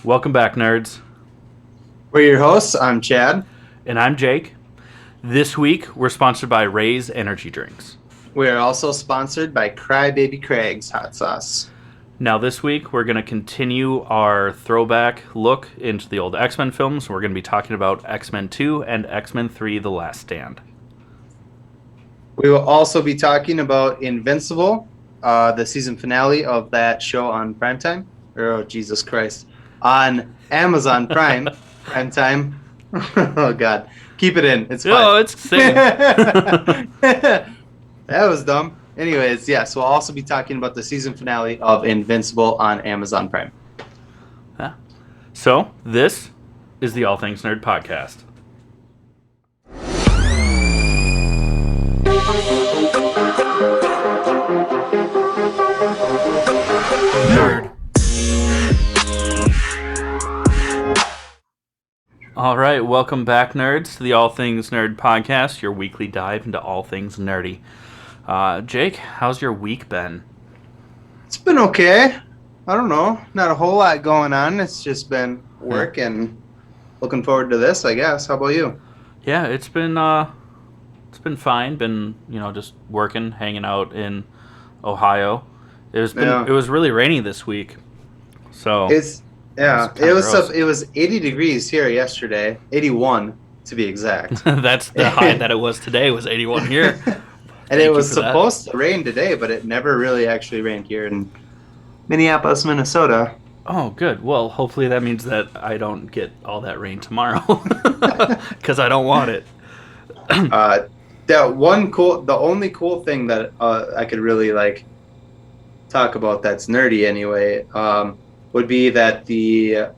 Welcome back, nerds. We're your hosts. I'm Chad. And I'm Jake. This week, we're sponsored by Ray's Energy Drinks. We are also sponsored by Crybaby Craig's Hot Sauce. Now, this week, we're going to continue our throwback look into the old X-Men films. We're going to be talking about X-Men 2 and X-Men 3, The Last Stand. We will also be talking about Invincible, the season finale of that show on Primetime. Oh, Jesus Christ. On Amazon Prime. Primetime. Oh, God. Keep it in. It's fine. Oh, it's sick. That was dumb. Anyways, yes, we'll also be talking about the season finale of Invincible on Amazon Prime. Yeah. So, this is the All Things Nerd Podcast. Nerd. All right, welcome back, nerds, to the All Things Nerd Podcast, your weekly dive into all things nerdy. Jake, how's your week been? It's been okay. I don't know. Not a whole lot going on. It's just been work and looking forward to this, I guess. How about you? Yeah, it's been fine. Been, just working, hanging out in Ohio. It was really rainy this week. So it was 80 degrees here yesterday. 81 to be exact. That's the high that it was today, was 81 here. And it was supposed to rain today, but it never really actually rained here in Minneapolis, Minnesota. Oh, good. Well, hopefully that means that I don't get all that rain tomorrow, because I don't want it. The only cool thing that I could really talk about that's nerdy anyway would be that the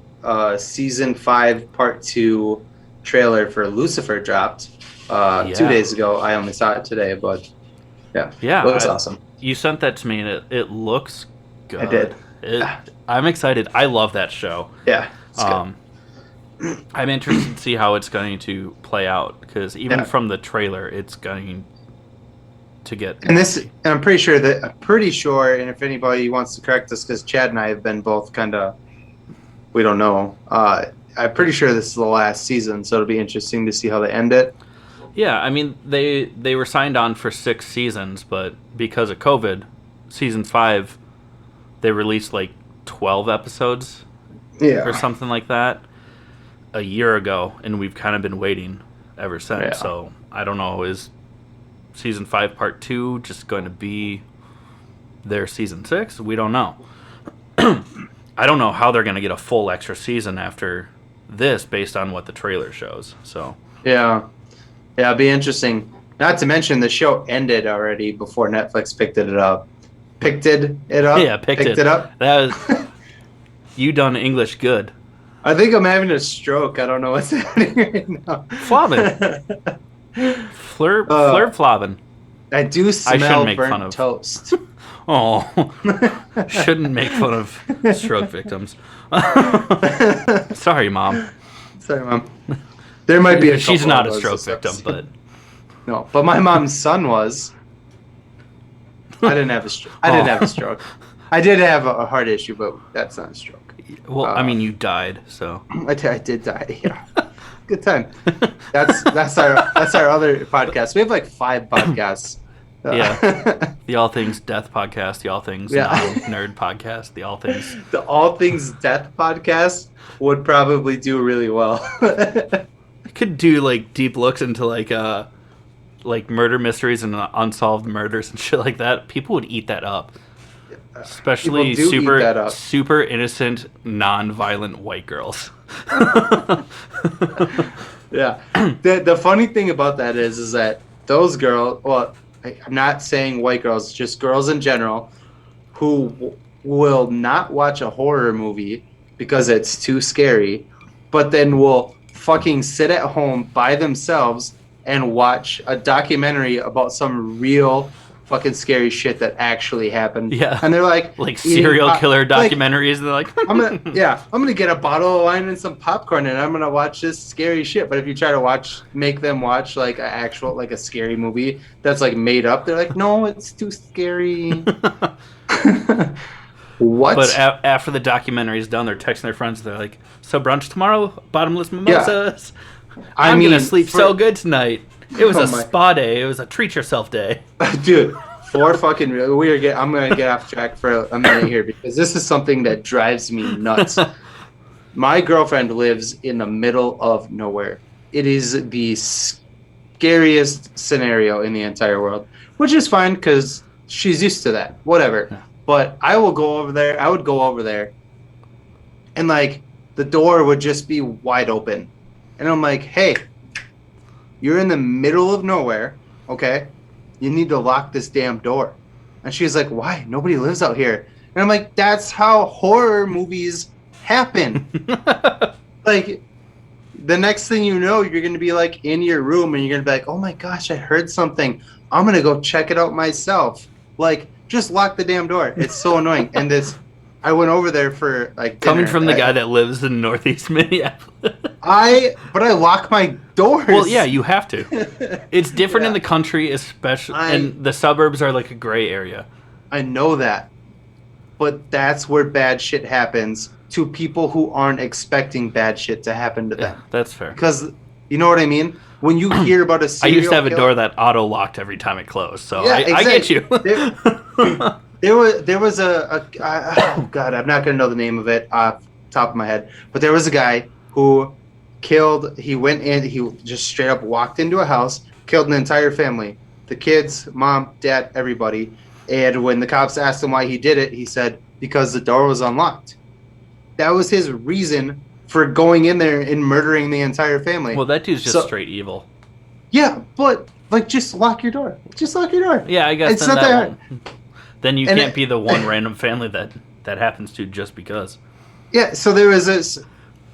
season 5 part 2 trailer for Lucifer dropped 2 days ago. I only saw it today, but yeah, it looks awesome. You sent that to me, and it looks good. I did. I'm excited. I love that show. Yeah, it's good. I'm interested to see how it's going to play out, because even from the trailer, it's going to get. And I'm pretty sure, and if anybody wants to correct us, because Chad and I have been both kind of, we don't know. I'm pretty sure this is the last season, so it'll be interesting to see how they end it. Yeah, I mean, they were signed on for 6 seasons, but because of COVID, season 5, they released 12 episodes or something like that a year ago, and we've kind of been waiting ever since. Yeah. So I don't know, is season 5 part 2 just going to be their season 6? We don't know. I don't know how they're going to get a full extra season after this based on what the trailer shows. So yeah, it'd be interesting. Not to mention the show ended already before Netflix picked it up. Picked it up. That was you done English good. I think I'm having a stroke. I don't know what's happening right now. Flobbing. Flurb flobbing. I do smell burnt toast. Oh, shouldn't make fun of stroke victims. Sorry, Mom. There might be a couple. She's not a stroke victim, but no. But my mom's son was. I didn't have a stroke. I did have a heart issue, but that's not a stroke. Well, I mean, you died, so I did die. Yeah, good time. That's our other podcast. We have 5 podcasts. Yeah, the All Things Death podcast, the All Things Nerd podcast, the All Things Death podcast would probably do really well. I could do deep looks into murder mysteries and unsolved murders and shit like that. People would eat that up. Especially super innocent, non-violent white girls. Yeah. The funny thing about that is that those girls, well, I'm not saying white girls, just girls in general, who will not watch a horror movie because it's too scary, but then will fucking sit at home by themselves and watch a documentary about some real fucking scary shit that actually happened. Yeah. And they're like serial killer documentaries, and they're like I'm gonna get a bottle of wine and some popcorn and I'm gonna watch this scary shit. But if you try to make them watch a scary movie that's made up, they're like, no, it's too scary. What? But after the documentary is done, they're texting their friends. They're like, "So brunch tomorrow? Bottomless mimosas. Yeah. I'm gonna sleep so good tonight. It was a spa day. It was a treat yourself day." Dude, I'm gonna get off track for a minute here because this is something that drives me nuts. My girlfriend lives in the middle of nowhere. It is the scariest scenario in the entire world, which is fine because she's used to that. Whatever. Yeah. But I would go over there, and like the door would just be wide open, and I'm like, "Hey, you're in the middle of nowhere, okay? You need to lock this damn door." And she's like, "Why? Nobody lives out here." And I'm like, "That's how horror movies happen." Like, the next thing you know, you're going to be like in your room and you're going to be like, "Oh my gosh, I heard something. I'm going to go check it out myself." Like, just lock the damn door. It's so annoying. And I went over there for like dinner. Coming from the guy that lives in Northeast Minneapolis. But I lock my doors. Well, yeah, you have to. It's different in the country, especially, and the suburbs are like a gray area. I know that. But that's where bad shit happens to people who aren't expecting bad shit to happen to them. Yeah, that's fair. Because, you know what I mean? When you hear about a serial I used to have killer, a door that auto-locked every time it closed, so yeah, I get you. There was oh God, I'm not going to know the name of it off the top of my head, but there was a guy who he went in, he just straight up walked into a house, killed an entire family, the kids, mom, dad, everybody. And when the cops asked him why he did it, he said, because the door was unlocked. That was his reason for going in there and murdering the entire family. Well, that dude's just straight evil. Yeah, but like, just lock your door. Just lock your door. Yeah, I guess it's not that hard. Then you can't be the one random family that happens to just because. Yeah, so there was this.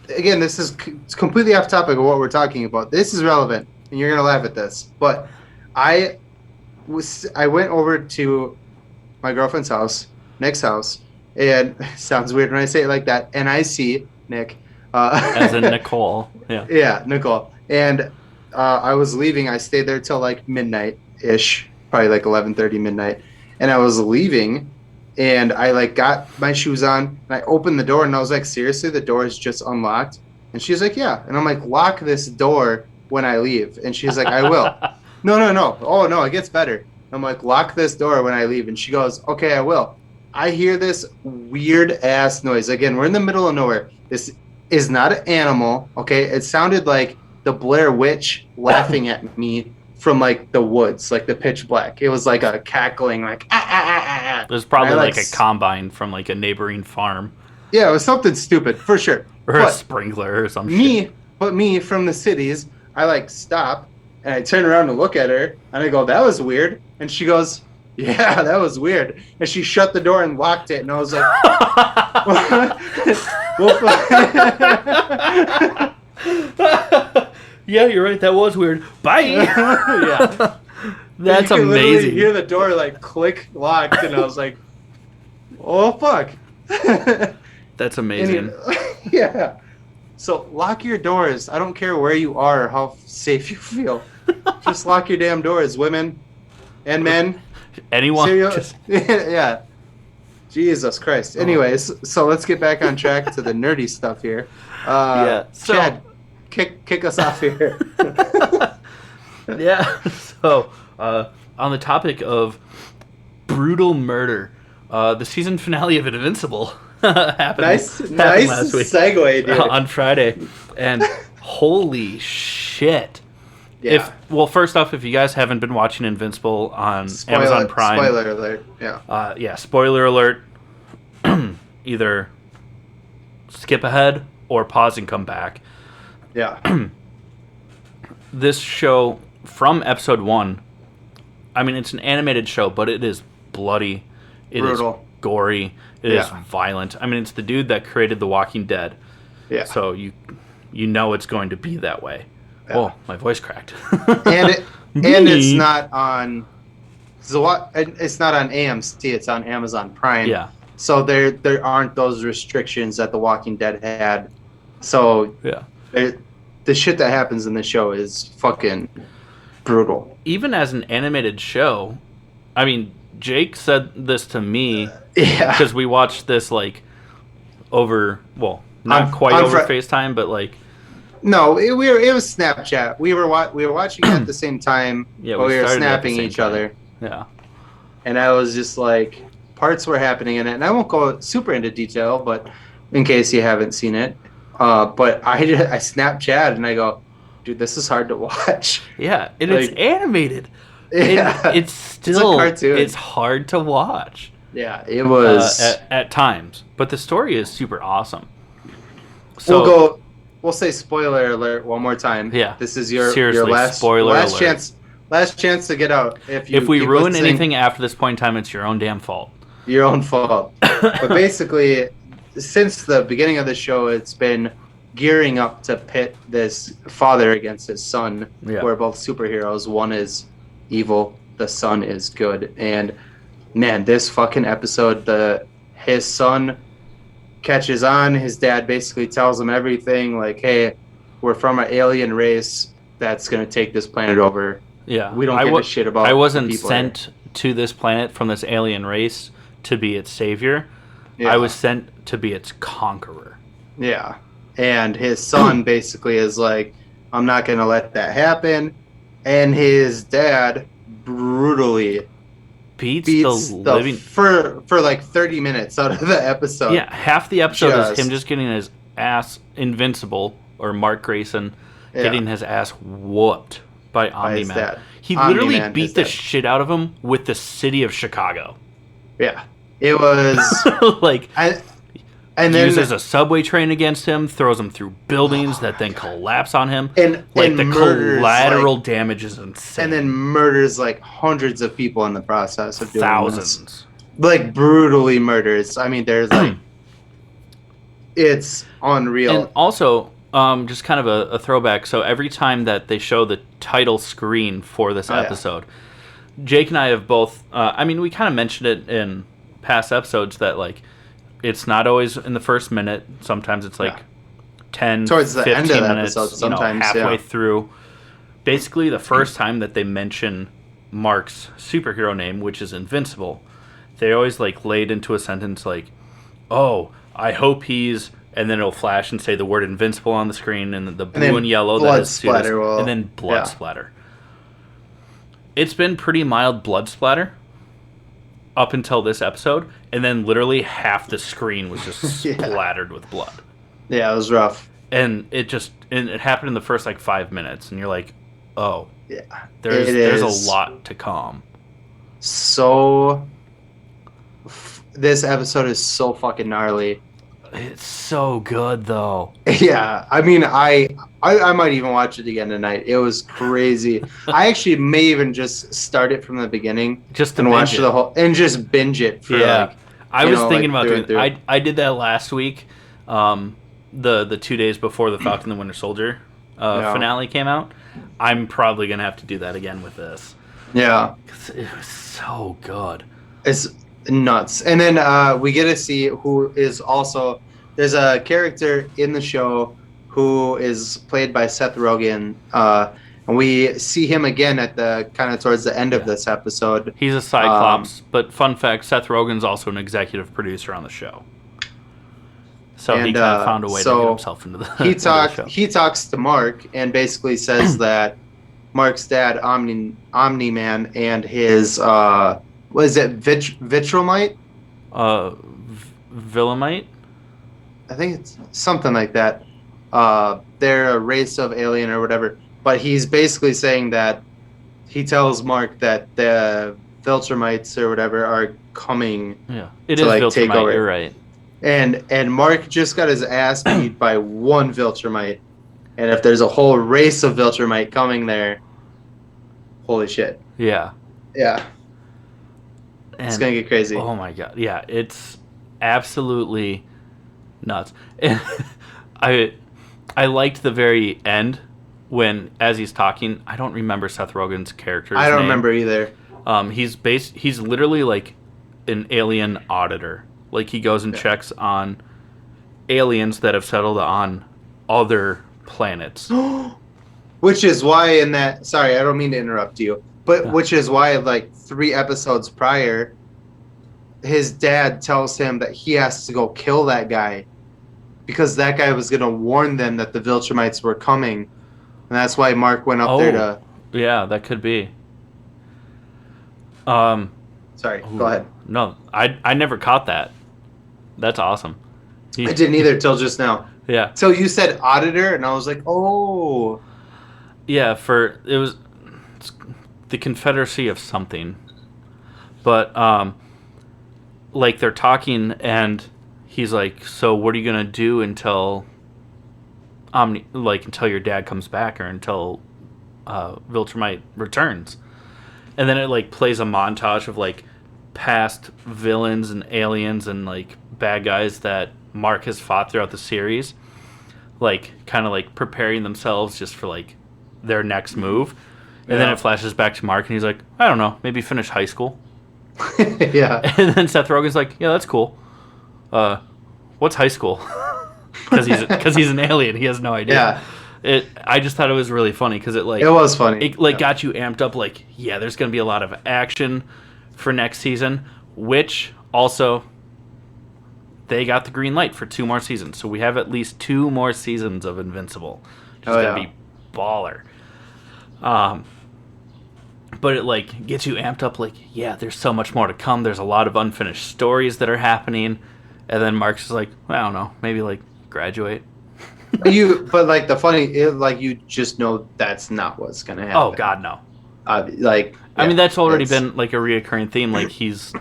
Again, this is completely off topic of what we're talking about. This is relevant, and you're gonna laugh at this. But I went over to my girlfriend's house, Nick's house, and it sounds weird when I say it like that. And I see Nick. As in Nicole. Yeah. Yeah, Nicole. And I was leaving. I stayed there till like midnight-ish, probably like 11:30 midnight. And I was leaving, and I like got my shoes on, and I opened the door, and I was like, seriously, the door is just unlocked? And she's like, yeah. And I'm like, lock this door when I leave. And she's like, I will. No. Oh, no, it gets better. I'm like, lock this door when I leave. And she goes, okay, I will. I hear this weird-ass noise. Again, we're in the middle of nowhere. This is not an animal, okay? It sounded like the Blair Witch laughing at me from like the woods, like the pitch black. It was like a cackling, like It was probably like a combine from like a neighboring farm. Yeah, it was something stupid for sure. Or a sprinkler or some shit. But me from the cities, I like stop and I turn around and look at her and I go, that was weird. And she goes, yeah, that was weird. And she shut the door and locked it. And I was like, yeah, you're right. That was weird. Bye. Yeah, that's amazing. Literally hear the door like click locked, and I was like, "Oh fuck." That's amazing. Yeah. So lock your doors. I don't care where you are or how safe you feel. Just lock your damn doors, women and men. Anyone? Yeah. Jesus Christ. Anyways, so let's get back on track to the nerdy stuff here. Yeah. So, Chad, kick us off here. Yeah. So, on the topic of brutal murder, the season finale of Invincible happened. Nice last week, segue, dude. On Friday, and holy shit! Yeah. First off, if you guys haven't been watching Invincible on Amazon Prime, spoiler alert. Yeah. Yeah. Spoiler alert. Either skip ahead or pause and come back. Yeah. This show, from episode 1, I mean, it's an animated show, but it is bloody. It brutal. Is gory. It is violent. I mean, it's the dude that created The Walking Dead. Yeah. So you know it's going to be that way. Yeah. Oh, my voice cracked. and it's not on it's not on AMC, it's on Amazon Prime. Yeah. So there aren't those restrictions that The Walking Dead had. So yeah. The shit that happens in the show is fucking brutal. Even as an animated show, I mean, Jake said this to me because we watched this like over, well, not quite over FaceTime, but like. No, it was Snapchat. We were watching it at the same time, but we were snapping each other. Yeah. And I was just like, parts were happening in it, and I won't go super into detail, but in case you haven't seen it, but I snapped Chad and I go, dude, this is hard to watch. Yeah, and like, it's animated. Yeah, it's still a cartoon. It's hard to watch. Yeah, it was at times, but the story is super awesome. So we'll say spoiler alert one more time. Yeah, this is your last chance to get out. If we ruin anything after this point in time, it's your own damn fault. Your own fault. But basically, since the beginning of the show, it's been gearing up to pit this father against his son, who are both superheroes. One is evil, the son is good. And man, this fucking episode, his son catches on. His dad basically tells him everything, like, hey, we're from an alien race that's going to take this planet over. Yeah. We don't give a shit about I wasn't sent to this planet from this alien race to be its savior. Yeah. I was sent to be its conqueror. Yeah. And his son basically is like, I'm not going to let that happen. And his dad brutally beats the living for like 30 minutes out of the episode. Yeah, half the episode is him just getting his ass Invincible, or Mark Grayson getting his ass whooped by Omni-Man. He literally beat the shit out of him with the city of Chicago. Yeah. It was like and then uses a subway train against him, throws him through buildings that then collapse on him. And the collateral damage is insane. And then murders like hundreds of people in the process of doing thousands. This. Like brutally murders. I mean, there's like it's unreal. And also, just kind of a throwback. So every time that they show the title screen for this episode, Jake and I have both. We kind of mentioned it in past episodes that like it's not always in the first minute. Sometimes it's like 10, towards the 15 end of the minutes, episode. Sometimes halfway through. Basically, the first time that they mention Mark's superhero name, which is Invincible, they always like laid into a sentence like, "Oh, I hope he's," and then it'll flash and say the word Invincible on the screen, and the blue and yellow that is splatter, and then blood splatter. It's been pretty mild blood splatter up until this episode, and then literally half the screen was just splattered with blood. Yeah, it was rough. And it happened in the first like 5 minutes, and you're like, oh, yeah, there's a lot to come. So this episode is so fucking gnarly. It's so good though. Yeah, I mean, I might even watch it again tonight. It was crazy. I actually may even just start it from the beginning, just and watch the whole and just binge it. For I was thinking about doing that. I did that last week. The 2 days before the Falcon and the Winter Soldier finale came out. I'm probably gonna have to do that again with this. Yeah, 'cause it was so good. It's nuts. And then we get to see who is also, there's a character in the show who is played by Seth Rogen, and we see him again at the kind of towards the end of this episode. He's a Cyclops, but fun fact, Seth Rogen's also an executive producer on the show, so he kind of found a way to get himself into the he talks to Mark and basically says that Mark's dad, Omni-Man, and his was it Vitramite? Villamite? I think it's something like that. They're a race of alien or whatever. But he's basically saying that he tells Mark that the Viltrumites or whatever are coming. Yeah, it is Viltrumite. Take over. You're right. And Mark just got his ass beat by one Viltrumite. And if there's a whole race of Viltrumite coming there, holy shit. Yeah. Yeah. It's going to get crazy. Oh, my God. Yeah, it's absolutely nuts. And I liked the very end when, as he's talking, I don't remember Seth Rogen's character's name. I don't remember either. He's literally like an alien auditor. Like, he goes and checks on aliens that have settled on other planets. Which is why in that... Sorry, I don't mean to interrupt you. But which is why, like 3 episodes prior, his dad tells him that he has to go kill that guy because that guy was going to warn them that the Viltrumites were coming, and that's why Mark went up there to. Yeah, that could be. Sorry, go ahead. No, I never caught that. That's awesome. I didn't either till just now. Yeah. So you said auditor, and I was like, oh. Yeah, it was the Confederacy of something, but like they're talking, and he's like, "So what are you gonna do until until your dad comes back, or until Viltrumite returns?" And then it like plays a montage of like past villains and aliens and like bad guys that Mark has fought throughout the series, like kind of like preparing themselves just for like their next move. And then it flashes back to Mark, and he's like, I don't know, maybe finish high school. Yeah. And then Seth Rogen's like, yeah, that's cool. What's high school? Because he's an alien. He has no idea. Yeah. I just thought it was really funny because it was funny. It got you amped up. Like, yeah, there's gonna be a lot of action for next season, which also they got the green light for 2 more seasons. So we have at least 2 more seasons of Invincible. It's gonna be baller. But it like gets you amped up. Like, yeah, there's so much more to come. There's a lot of unfinished stories that are happening. And then Mark's is like, I don't know, maybe like graduate. But like the funny, you just know that's not what's gonna happen. Oh God, no. I mean, that's already been like a reoccurring theme. Like he's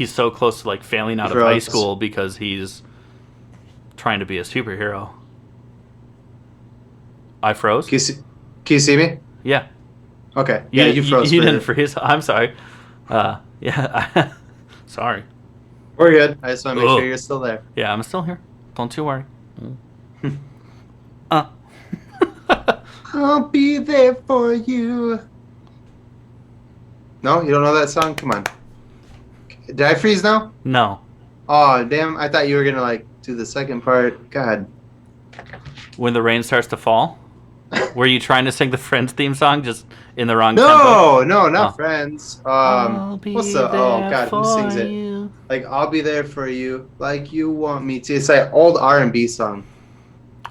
so close to like failing out of high school because he's trying to be a superhero. I froze. Can you see me? Yeah. Okay. Yeah, you froze. You didn't freeze. I'm sorry. Yeah. Sorry. We're good. I just want to make sure you're still there. Yeah, I'm still here. Don't you worry. I'll be there for you. No, you don't know that song? Come on. Did I freeze now? No. Oh, damn. I thought you were going to like do the second part. God. When the rain starts to fall? Were you trying to sing the Friends theme song just in the wrong tempo? No, not Friends. What's the? Oh God, who sings it? Like, I'll be there for you, like you want me to. It's like old R&B song.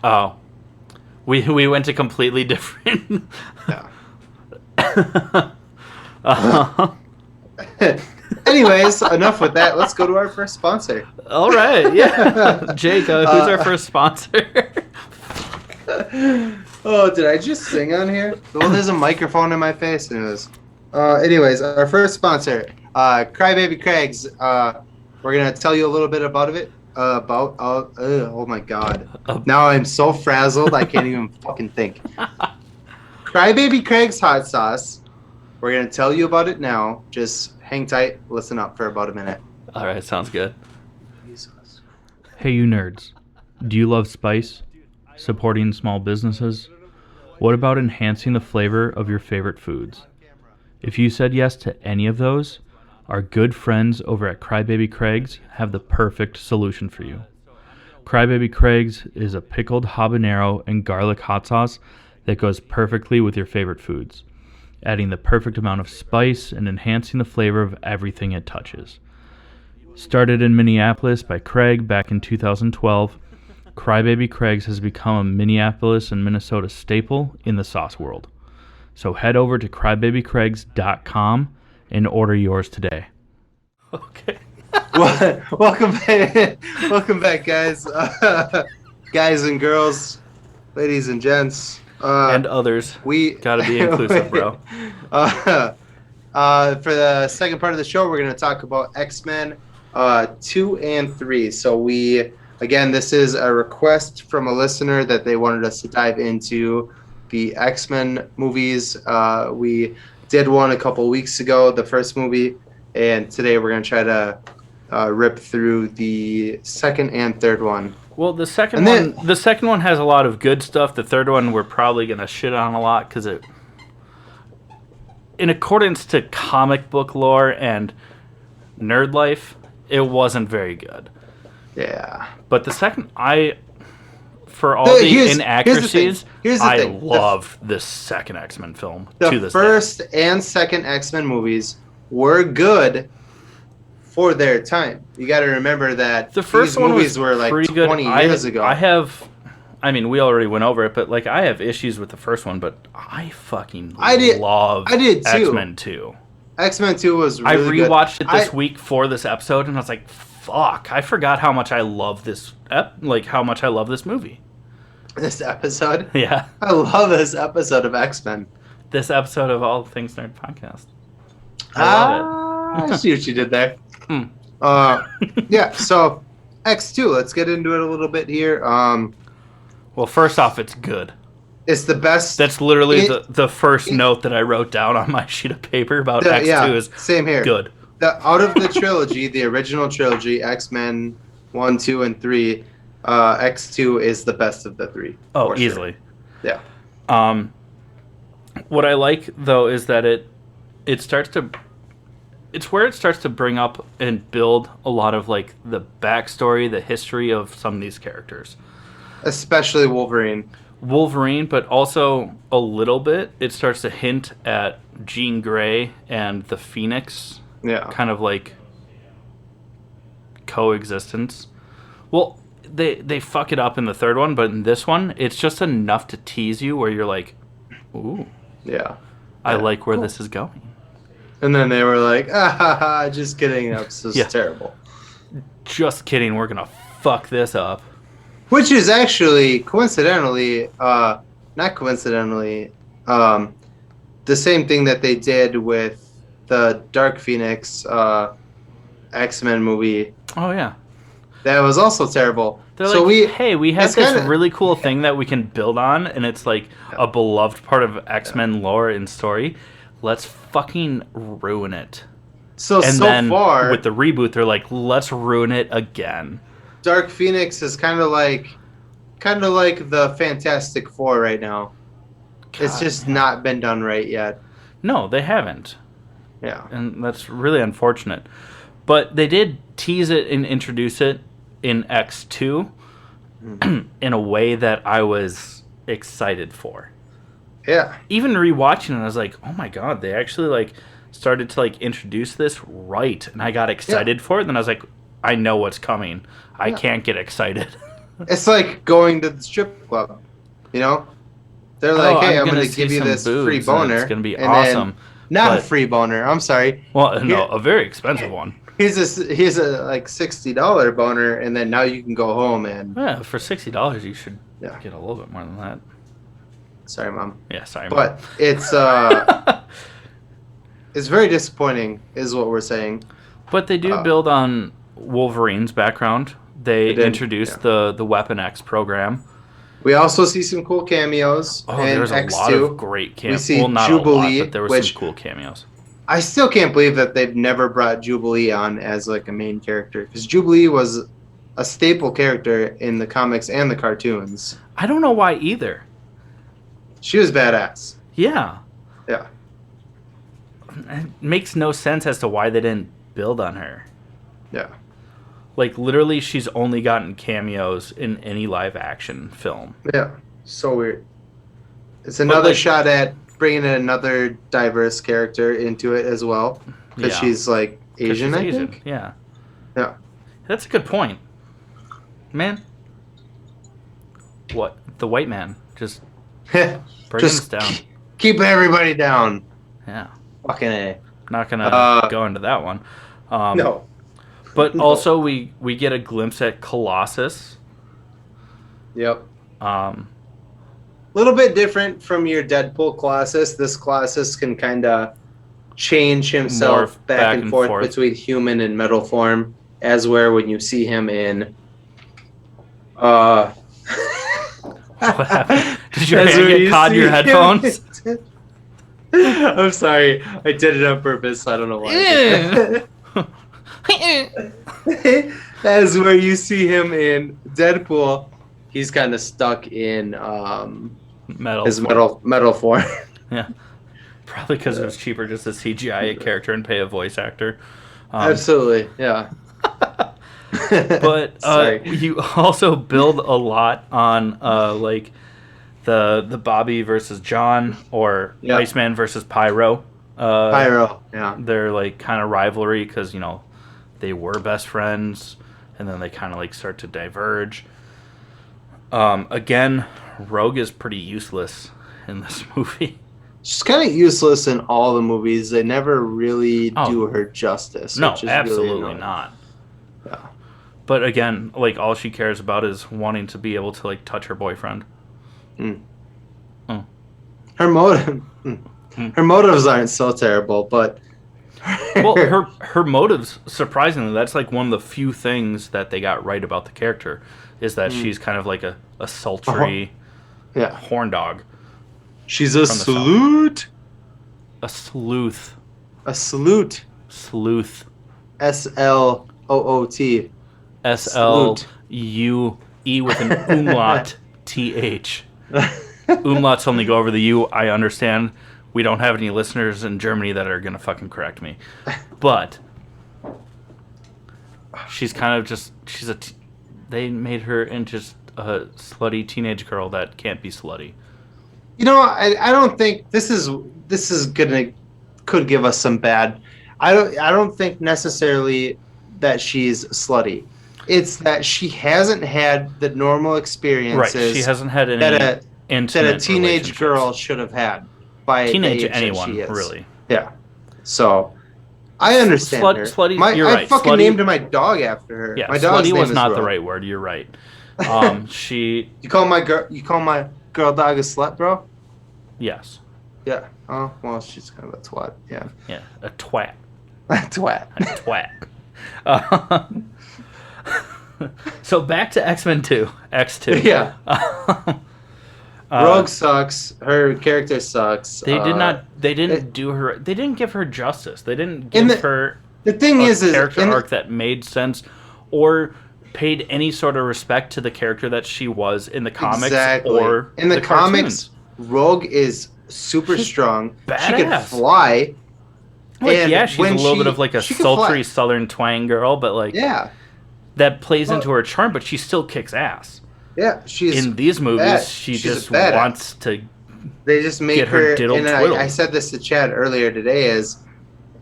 Oh, we went to completely different. Yeah. Anyways, enough with that. Let's go to our first sponsor. All right, yeah. Jake, who's our first sponsor? Oh, did I just sing on here? Well, there's a microphone in my face. Anyways, our first sponsor, Crybaby Craig's. We're gonna tell you a little bit about it. Oh my God! Now I'm so frazzled I can't even fucking think. Crybaby Craig's hot sauce. We're gonna tell you about it now. Just hang tight. Listen up for about a minute. All right, sounds good. Hey, you nerds! Do you love spice? Supporting small businesses? What about enhancing the flavor of your favorite foods? If you said yes to any of those, our good friends over at Crybaby Craig's have the perfect solution for you. Crybaby Craig's is a pickled habanero and garlic hot sauce that goes perfectly with your favorite foods, adding the perfect amount of spice and enhancing the flavor of everything it touches. Started in Minneapolis by Craig back in 2012, Crybaby Craig's has become a Minneapolis and Minnesota staple in the sauce world. So head over to crybabycraigs.com and order yours today. Okay. Welcome back, guys. Guys and girls, ladies and gents. And others. We gotta be inclusive, bro. For the second part of the show, we're going to talk about X-Men 2 and 3. So Again, this is a request from a listener that they wanted us to dive into the X-Men movies. We did one a couple weeks ago, the first movie, and today we're going to try to rip through the second and third one. Well, the second one has a lot of good stuff. The third one we're probably going to shit on a lot because it, in accordance to comic book lore and nerd life, it wasn't very good. Yeah. But the second, for all the inaccuracies, I love this second X-Men film. The first and second X-Men movies were good for their time. You got to remember that the first these movies were like 20 years ago. We already went over it, but like I have issues with the first one, but I did too. X-Men 2. X-Men 2 was really good. I rewatched it this week for this episode, and I was like, fuck, I forgot how much I love this movie. This episode? Yeah. I love this episode of X-Men. This episode of All Things Nerd Podcast. I love it. I see what you did there. Yeah, so X2, let's get into it a little bit here. Well, first off, it's good. It's the best. That's literally the first note that I wrote down on my sheet of paper about X2 is same here. Good. Out of the trilogy, the original trilogy, X-Men 1, 2, and 3, X2 is the best of the three. Oh, easily. Sure. Yeah. What I like, though, is that it's where it starts to bring up and build a lot of like the backstory, the history of some of these characters. Especially Wolverine, but also a little bit, it starts to hint at Jean Grey and the Phoenix. Yeah. Kind of like coexistence. Well, they fuck it up in the third one, but in this one, it's just enough to tease you where you're like, ooh. Yeah. I like where this is going. And then they were like, just kidding, this is terrible. Just kidding, we're going to fuck this up. Which is actually, coincidentally, not coincidentally, the same thing that they did with the Dark Phoenix X-Men movie. Oh, yeah. That was also terrible. They're so we have this really cool thing that we can build on, and it's like a beloved part of X-Men lore and story. Let's fucking ruin it. So far, with the reboot, they're like, let's ruin it again. Dark Phoenix is kind of like the Fantastic Four right now. God, it's just not been done right yet. No, they haven't. Yeah. And that's really unfortunate. But they did tease it and introduce it in X2 in a way that I was excited for. Yeah. Even rewatching it, I was like, oh my god, they actually like started to like introduce this right. And I got excited for it. And then I was like, I know what's coming. I can't get excited. It's like going to the strip club. You know? They're like, hey, I'm going to give you this free boner. It's going to be awesome. Not a free boner. I'm sorry. Well, no, a very expensive one. Here's a like $60 boner, and then now you can go home and... Yeah, for $60, you should get a little bit more than that. Sorry, Mom. Yeah, sorry, Mom. But it's it's very disappointing, is what we're saying. But they do build on Wolverine's background. They introduced the Weapon X program. We also see some cool cameos. Oh, there's a lot of great cameos. We see not Jubilee, a lot, but there were some cool cameos. I still can't believe that they've never brought Jubilee on as like a main character, because Jubilee was a staple character in the comics and the cartoons. I don't know why either. She was badass. Yeah. Yeah. It makes no sense as to why they didn't build on her. Yeah. Like, literally, she's only gotten cameos in any live-action film. Yeah. So weird. It's another shot at bringing in another diverse character into it as well. Because she's, like, Asian, I think? Yeah. Yeah. That's a good point. Man. What? The white man. Just bring us down. Keep everybody down. Yeah. Fucking A. Not going to go into that one. No. But also, we get a glimpse at Colossus. Yep. Little bit different from your Deadpool Colossus. This Colossus can kind of change himself back and forth between human and metal form, as where when you see him in... What happened? Did your hand get caught in your headphones? I'm sorry. I did it on purpose. I don't know why. As where you see him in Deadpool, he's kind of stuck in metal form. Yeah, probably because it was cheaper just to CGI a character and pay a voice actor. Absolutely, yeah. But you also build a lot on like the Bobby versus John or Iceman versus Pyro. Pyro, yeah. Their like kind of rivalry because they were best friends, and then they kind of like start to diverge. Again, Rogue is pretty useless in this movie. She's kind of useless in all the movies. They never really do her justice. No, which is absolutely really not. Yeah. But again, like all she cares about is wanting to be able to like touch her boyfriend. Her motives aren't so terrible, but well, her motives, surprisingly, that's like one of the few things that they got right about the character is that she's kind of like a sultry horn dog. She's a sleuth. A sleuth. A sleuth. Sleuth. SLOOT. SLUE with an umlaut TH. Umlauts only go over the U. I understand. We don't have any listeners in Germany that are going to fucking correct me. But she's kind of just, they made her into just a slutty teenage girl that can't be slutty. I don't think this is could give us some bad. I don't think necessarily that she's slutty. It's that she hasn't had the normal experiences. Right, she hasn't had any that a teenage girl should have had by teenage age anyone, that she is. Really. Yeah. So I understand her. Slutty, you're I right. fucking slutty, named my dog after her. Yeah, my dog's slutty name was is not Rogue. the right word. You're right. You call my girl dog a slut, bro? Yes. Yeah. Oh, well, she's kind of a twat. Yeah. Yeah, a twat. A twat. A twat. So back to X-Men 2. X2. Yeah. Rogue sucks. Her character sucks. They didn't give her justice. They didn't give her the thing a is character arc that made sense or paid any sort of respect to the character that she was in the comics or in the comics. Cartoons. Rogue is super strong. Badass. She can fly. Like, she's a little bit of like a sultry southern twang girl, but like that plays into her charm, but she still kicks ass. Yeah, she's in these movies. She just wants to. They just make her diddle twiddle. I said this to Chad earlier today. Is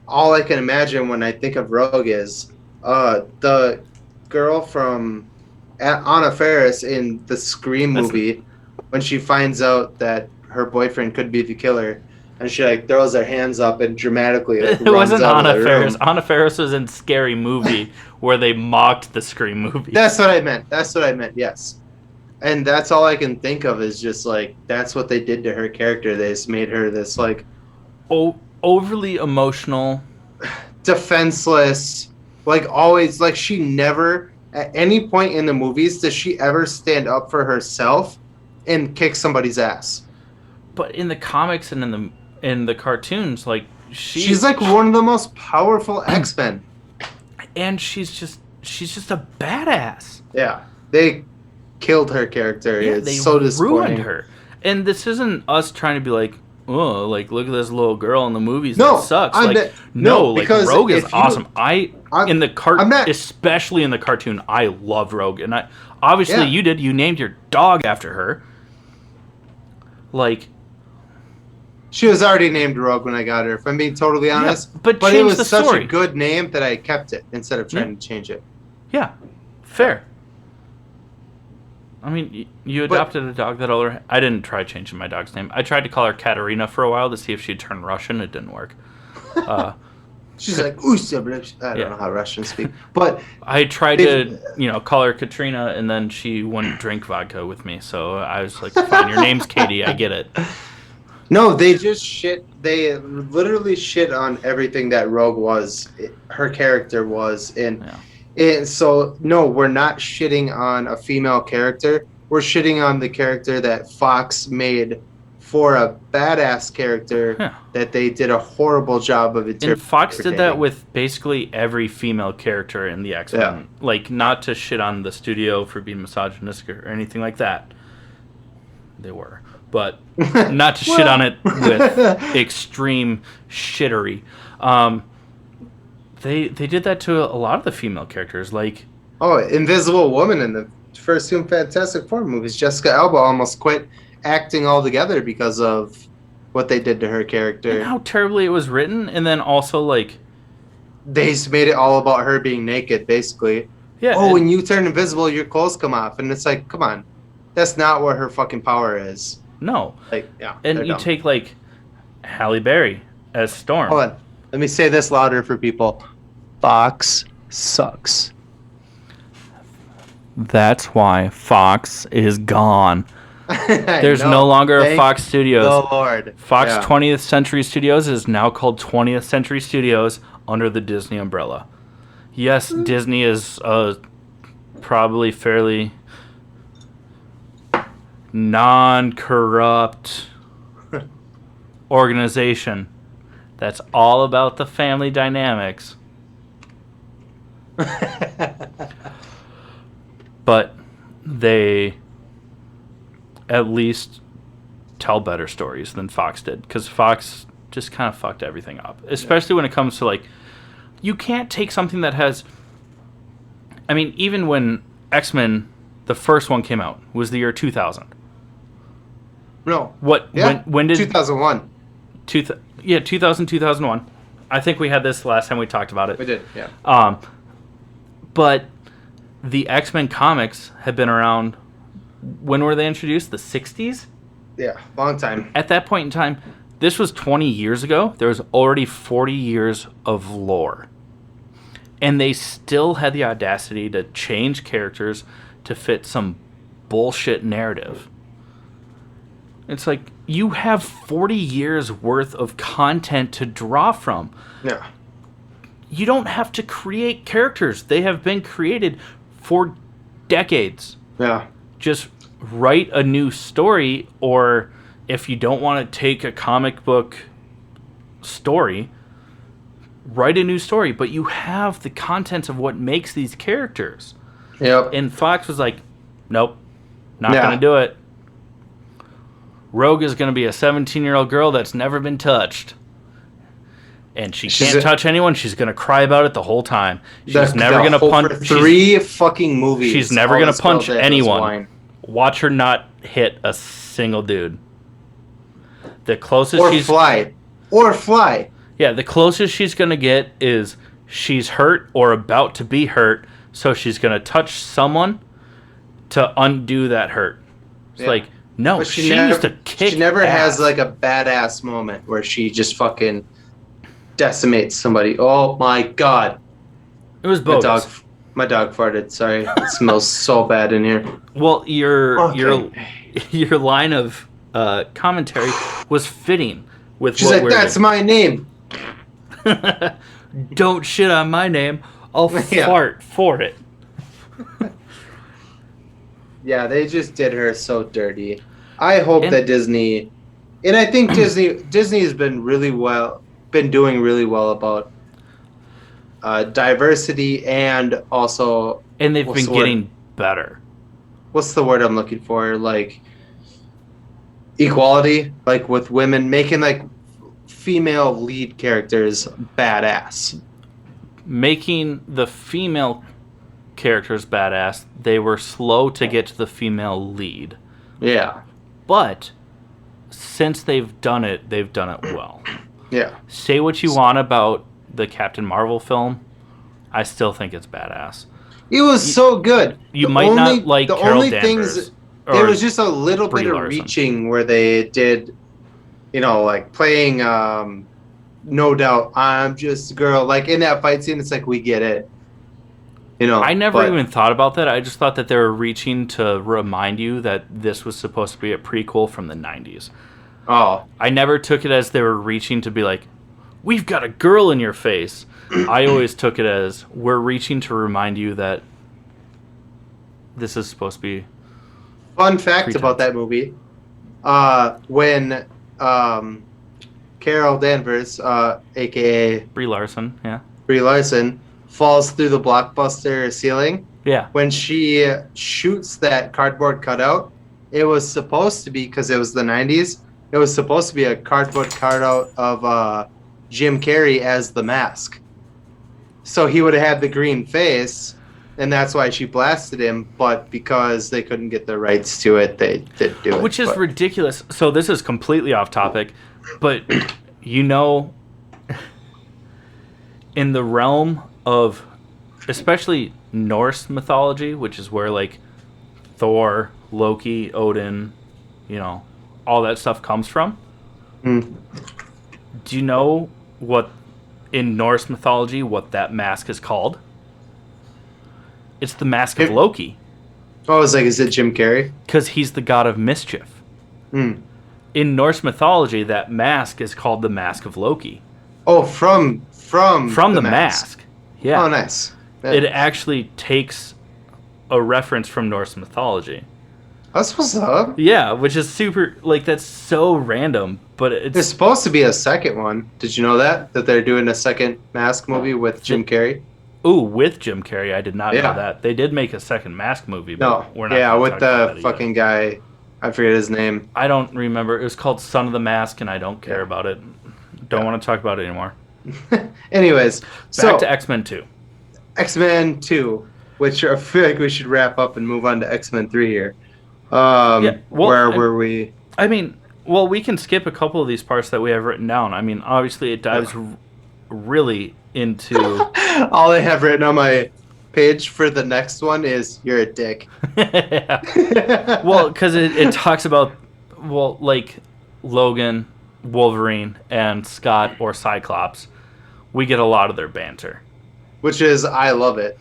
all I can imagine when I think of Rogue is the girl from Anna Faris in the Scream movie when she finds out that her boyfriend could be the killer, and she like throws her hands up and dramatically it wasn't Anna Faris. Anna Faris was in Scary Movie where they mocked the Scream movie. That's what I meant. Yes. And that's all I can think of is just like that's what they did to her character. They just made her this like overly emotional, defenseless, like always like she never at any point in the movies does she ever stand up for herself and kick somebody's ass. But in the comics and in the cartoons, like she's like one of the most powerful X-Men. And she's just a badass. Yeah. They killed her character. Yeah, it's so disappointing. Ruined her. And this isn't us trying to be like, oh, like look at this little girl in the movies that sucks. Because Rogue is awesome. Especially in the cartoon, I love Rogue, and obviously you did. You named your dog after her. Like, she was already named Rogue when I got her. If I'm being totally honest, but it was such a good name that I kept it instead of trying to change it. Yeah, fair. I mean, you adopted a dog that older. I didn't try changing my dog's name. I tried to call her Katerina for a while to see if she'd turn Russian. It didn't work. She's like, I don't know how Russians speak. But I tried to, call her Katrina, and then she wouldn't drink vodka with me. So I was like, fine, your name's Katie. I get it. No, they just shit. They literally shit on everything that Rogue was, her character was, And so, no, we're not shitting on a female character. We're shitting on the character that Fox made for a badass character that they did a horrible job of interpreting. And Fox did that with basically every female character in the X-Men. Yeah. Like, not to shit on the studio for being misogynistic or anything like that. They were. But not to shit on it with extreme shittery. They did that to a lot of the female characters. Like, Oh, Invisible Woman in the first two Fantastic Four movies. Jessica Alba almost quit acting altogether because of what they did to her character. And how terribly it was written, and then also like they just made it all about her being naked, basically. Yeah. Oh, when you turn invisible, your clothes come off, and it's like, come on, that's not what her fucking power is. No. Like, yeah. And you take like Halle Berry as Storm. Hold on, let me say this louder for people. Fox sucks. That's why Fox is gone. There's no longer a Fox Studios. Oh, Lord. Fox 20th Century Studios is now called 20th Century Studios under the Disney umbrella. Yes, Disney is probably fairly non-corrupt organization that's all about the family dynamics. But they at least tell better stories than Fox did, because Fox just kind of fucked everything up, especially when it comes to like, you can't take something that has, I mean, even when X-Men, the first one came out, was the year 2000. No. What? Yeah. When did 2001? 2000, 2001. I think we had this last time we talked about it. We did, yeah. But the X-Men comics have been around. When were they introduced? The 60s? Yeah, long time. At that point in time, this was 20 years ago. There was already 40 years of lore. And they still had the audacity to change characters to fit some bullshit narrative. It's like, you have 40 years worth of content to draw from. Yeah. You don't have to create characters. They have been created for decades. Yeah. Just write a new story, or if you don't want to take a comic book story, write a new story, but you have the contents of what makes these characters. Yep. And Fox was like, nope, not going to do it. Rogue is going to be a 17-year-old girl that's never been touched. And she can't touch anyone. She's going to cry about it the whole time. She's never going to punch. Three fucking movies. She's never going to punch anyone. Watch her not hit a single dude. The closest Or fly. Yeah, the closest she's going to get is she's hurt or about to be hurt, so she's going to touch someone to undo that hurt. It's like, no, she used to kick She never ass. has like a badass moment where she just fucking decimates somebody. Oh my god. It was bogus. My dog farted. Sorry. It smells so bad in here. Well, your line of commentary was fitting with She's like, that's my name. Don't shit on my name. I'll fart for it. Yeah, they just did her so dirty. I hope that Disney, and I think Disney has been doing really well about diversity, and also, and they've been getting better. What's the word I'm looking for? Like equality, like with women, making like female lead characters badass. Making the female characters badass, they were slow to get to the female lead. Yeah. But since they've done it well. Yeah. Say what you want about the Captain Marvel film, I still think it's badass. It was so good. You might not like Carol Danvers. There was just a little bit of reaching where they did, like playing No Doubt, I'm Just a Girl. Like in that fight scene, it's like, we get it. I never even thought about that. I just thought that they were reaching to remind you that this was supposed to be a prequel from the 90s. Oh. I never took it as they were reaching to be like, we've got a girl in your face. I always took it as, we're reaching to remind you that this is supposed to be... Fun fact about that movie. When Carol Danvers, a.k.a. Brie Larson, falls through the Blockbuster ceiling. Yeah. When she shoots that cardboard cutout, it was supposed to be, because it was the 90s, it was supposed to be a cardboard cutout of Jim Carrey as the Mask. So he would have had the green face, and that's why she blasted him. But because they couldn't get the rights to it, they did do it. Which is ridiculous. So this is completely off topic, but you know, in the realm of especially Norse mythology, which is where like Thor, Loki, Odin, you know, all that stuff comes from. Mm. Do you know what in Norse mythology what that mask is called? It's the Mask of Loki. Oh, I was like, is it Jim Carrey? Because he's the god of mischief. Mm. In Norse mythology, that mask is called the Mask of Loki. Oh, from the mask. Yeah. Oh, nice. Yeah. It actually takes a reference from Norse mythology. That's what's up. Yeah, which is super, like, that's so random, but There's supposed to be a second one. Did you know that? That they're doing a second Mask movie with Jim Carrey? Ooh, with Jim Carrey. I did not know that. They did make a second Mask movie, but we're not. Yeah, with the fucking guy. I forget his name. I don't remember. It was called Son of the Mask, and I don't care about it. Don't want to talk about it anymore. Anyways, back to X-Men 2. X-Men 2, which I feel like we should wrap up and move on to X-Men 3 here. Where were we? I mean, well, we can skip a couple of these parts that we have written down. I mean, obviously, it dives really into... All I have written on my page for the next one is, you're a dick. Well, because it talks about, well, like, Logan, Wolverine, and Scott or Cyclops. We get a lot of their banter. Which is, I love it.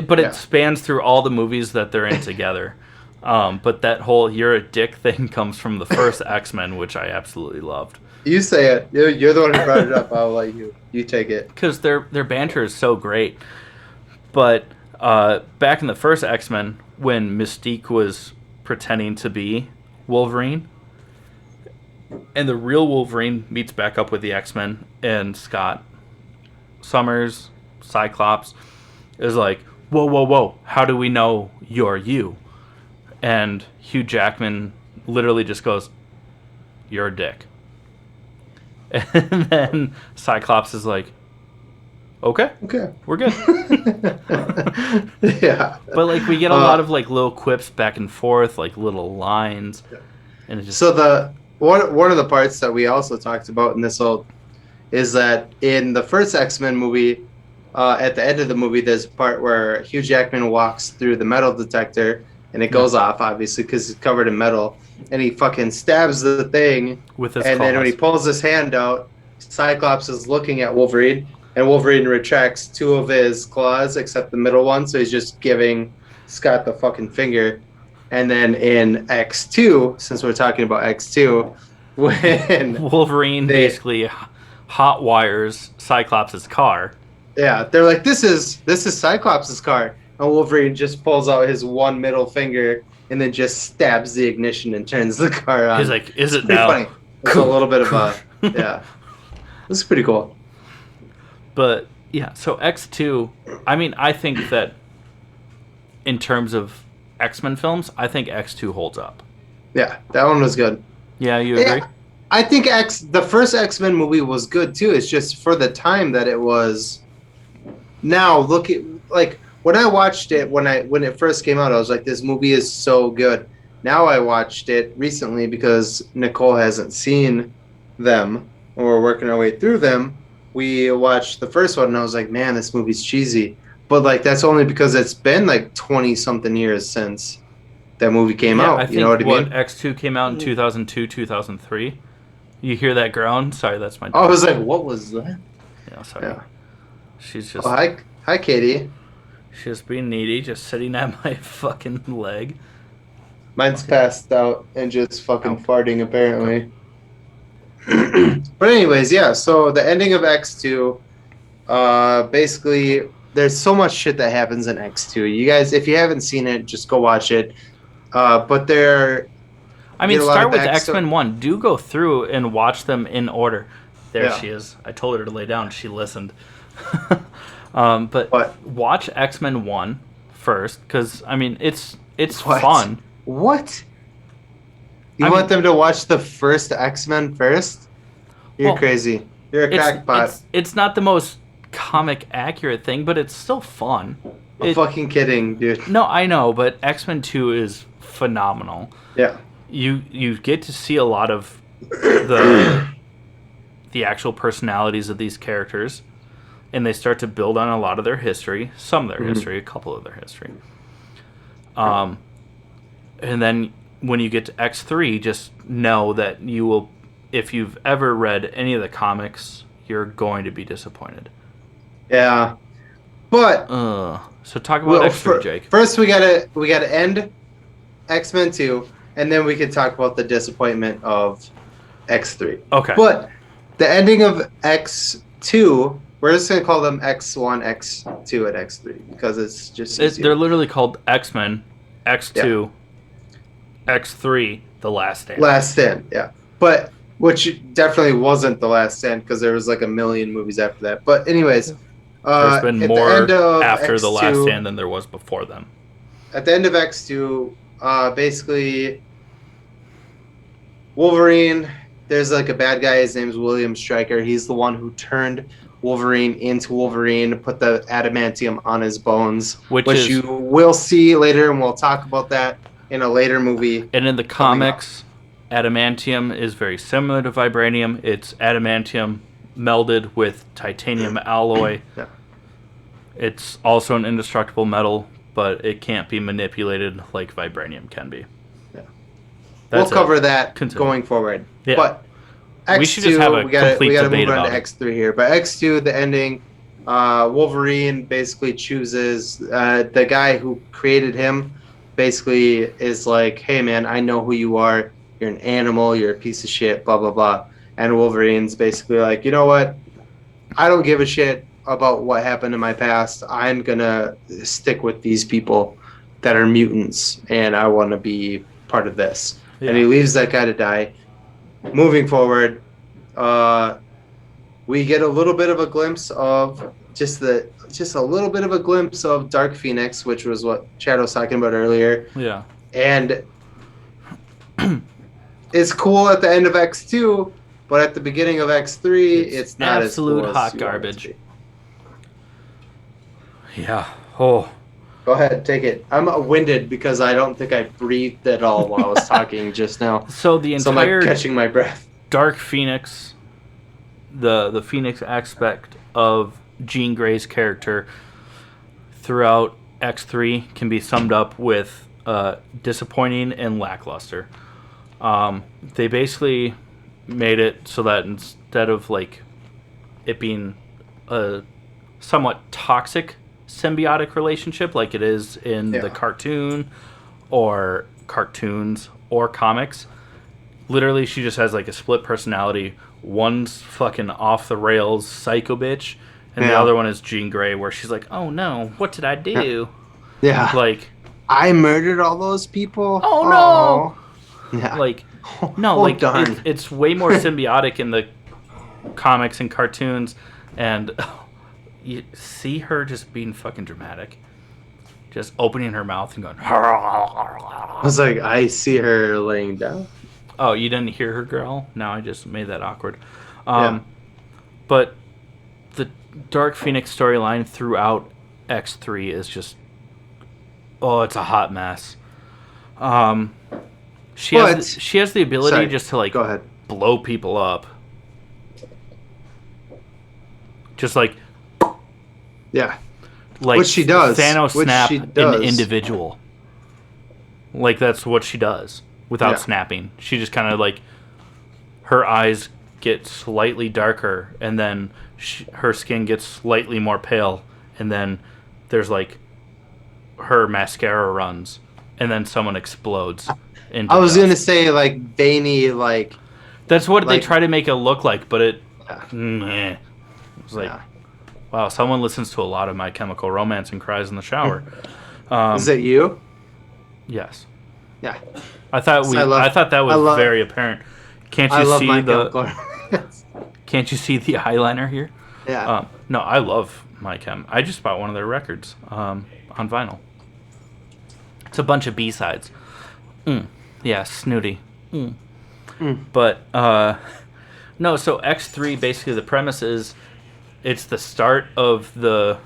But it spans through all the movies that they're in together. But that whole "you're a dick" thing comes from the first X-Men, which I absolutely loved. You say it. You're the one who brought it up. I'll let you. You take it. Because their banter is so great. But back in the first X-Men, when Mystique was pretending to be Wolverine, and the real Wolverine meets back up with the X-Men, and Scott Summers, Cyclops, is like, whoa, whoa, whoa, how do we know you're you? And Hugh Jackman literally just goes, you're a dick. And then Cyclops is like, okay, we're good. Yeah. But like we get a lot of like little quips back and forth, like little lines. And it just... So the one of the parts that we also talked about in this whole is that in the first X-Men movie, at the end of the movie, there's a part where Hugh Jackman walks through the metal detector, and it goes off, obviously, because it's covered in metal, and he fucking stabs the thing with his and claws. Then when he pulls his hand out, Cyclops is looking at Wolverine, and Wolverine retracts 2 of his claws, except the middle one, so he's just giving Scott the fucking finger. And then in X2, since we're talking about X2, when Wolverine basically hot wires Cyclops' car. Yeah, they're like, this is Cyclops' car. And Wolverine just pulls out his one middle finger and then just stabs the ignition and turns the car on. He's like, is it pretty now? Funny. It's a little bit of a, yeah. This is pretty cool. But, yeah, so X2, I mean, I think that in terms of X-Men films, I think X2 holds up. Yeah, that one was good. Yeah, you agree? Yeah, I think the first X-Men movie was good, too. It's just for the time that it was... Now, look at, like... When I watched it, when it first came out, I was like, this movie is so good. Now I watched it recently because Nicole hasn't seen them, and we're working our way through them. We watched the first one, and I was like, man, this movie's cheesy. But, like, that's only because it's been, like, 20-something years since that movie came out. I think, you know what I mean? X2 came out in 2002, 2003. You hear that groan? Sorry, that's my dog. I was like, what was that? Yeah, sorry. Yeah. She's just... Oh, hi, Katie. She's being needy, just sitting at my fucking leg. Mine's passed out and just fucking farting, apparently. But anyways, yeah, so the ending of X2, basically, there's so much shit that happens in X2. You guys, if you haven't seen it, just go watch it. But there... I mean, start with X-Men 1. Do go through and watch them in order. There she is. I told her to lay down. She listened. But watch X-Men 1 first, because, I mean, it's fun. What? You want them to watch the first X-Men first? You're crazy. You're a crackpot. It's not the most comic accurate thing, but it's still fun. I'm fucking kidding, dude. No, I know, but X-Men 2 is phenomenal. Yeah. You get to see a lot of the actual personalities of these characters, and they start to build on a lot of their history, some of their history, a couple of their history. And then when you get to X3, just know that you will, if you've ever read any of the comics, you're going to be disappointed. Yeah. But so talk about X3, Jake. First, we gotta end X-Men 2, and then we can talk about the disappointment of X3. Okay. But the ending of X2, we're just gonna call them X1, X2, and X3 because it's just easier. They're literally called X-Men, X2, X3, The Last Stand. Last Stand, yeah. But which definitely wasn't The Last Stand because there was like a million movies after that. But anyways. There's been more after X2, The Last Stand than there was before them. At the end of X2, basically, Wolverine, there's like a bad guy. His name's William Stryker. He's the one who turned Wolverine into Wolverine, put the adamantium on his bones, which you will see later, and we'll talk about that in a later movie. And in the comics, adamantium is very similar to vibranium. It's adamantium melded with titanium alloy. Yeah. It's also an indestructible metal, but it can't be manipulated like vibranium can be. Yeah. We'll cover that going forward. Yeah. But X2, we should just have a complete we gotta debate move on about to X3 here. But X2, the ending, Wolverine basically chooses the guy who created him. Basically, is like, hey man, I know who you are. You're an animal. You're a piece of shit. Blah blah blah. And Wolverine's basically like, you know what? I don't give a shit about what happened in my past. I'm gonna stick with these people that are mutants, and I want to be part of this. Yeah. And he leaves that guy to die. Moving forward, we get a little bit of a glimpse of just a little bit of a glimpse of Dark Phoenix, which was what Chad was talking about earlier. Yeah. And it's cool at the end of X2, but at the beginning of X3, it's not absolute as cool hot as garbage. Yeah. Oh. Go ahead, take it. I'm winded because I don't think I breathed at all while I was talking just now. So the entire I'm like catching my breath. Dark Phoenix, the Phoenix aspect of Jean Grey's character throughout X3 can be summed up with disappointing and lackluster. They basically made it so that instead of like it being a somewhat toxic symbiotic relationship like it is in the cartoon or cartoons or comics, literally she just has like a split personality. One's fucking off the rails psycho bitch, and the other one is Jean Grey, where she's like, oh no, what did I do? Yeah. Like, I murdered all those people? Oh no. Yeah. Like, no, like it's way more symbiotic in the comics and cartoons, and you see her just being fucking dramatic, just opening her mouth and going. I was like, I see her laying down. Oh, you didn't hear her growl? No, I just made that awkward. But the Dark Phoenix storyline throughout X3 is just, it's a hot mess. She has the ability just to like go ahead. Blow people up. Just like which she does. Thanos snap an individual. Like that's what she does without snapping. She just kind of like her eyes get slightly darker, and then her skin gets slightly more pale, and then there's like her mascara runs, and then someone explodes. I was gonna say like veiny, like that's what they try to make it look like, but it was like, wow, someone listens to a lot of My Chemical Romance and cries in the shower. Is it you? Yes. Yeah. I thought that was very apparent. Can't you see Can't you see the eyeliner here? Yeah. No, I love My Chem. I just bought one of their records on vinyl. It's a bunch of B-sides. Yeah, snooty. But no, so X3 basically the premise is it's the start of the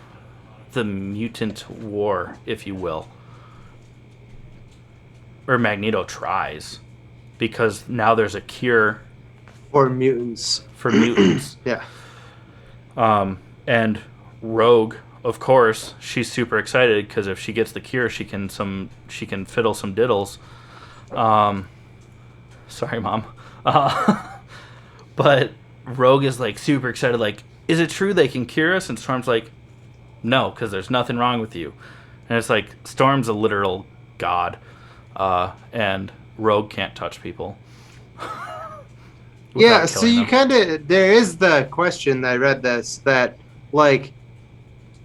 the mutant war, if you will. Or Magneto tries, because now there's a cure for mutants. Yeah. And Rogue, of course, she's super excited because if she gets the cure, she can fiddle some diddles. Sorry, Mom. But Rogue is like super excited. Like, is it true they can cure us? And Storm's like, no, because there's nothing wrong with you. And it's like Storm's a literal god, and Rogue can't touch people. Yeah, so you kind of, there is the question that I read this, that like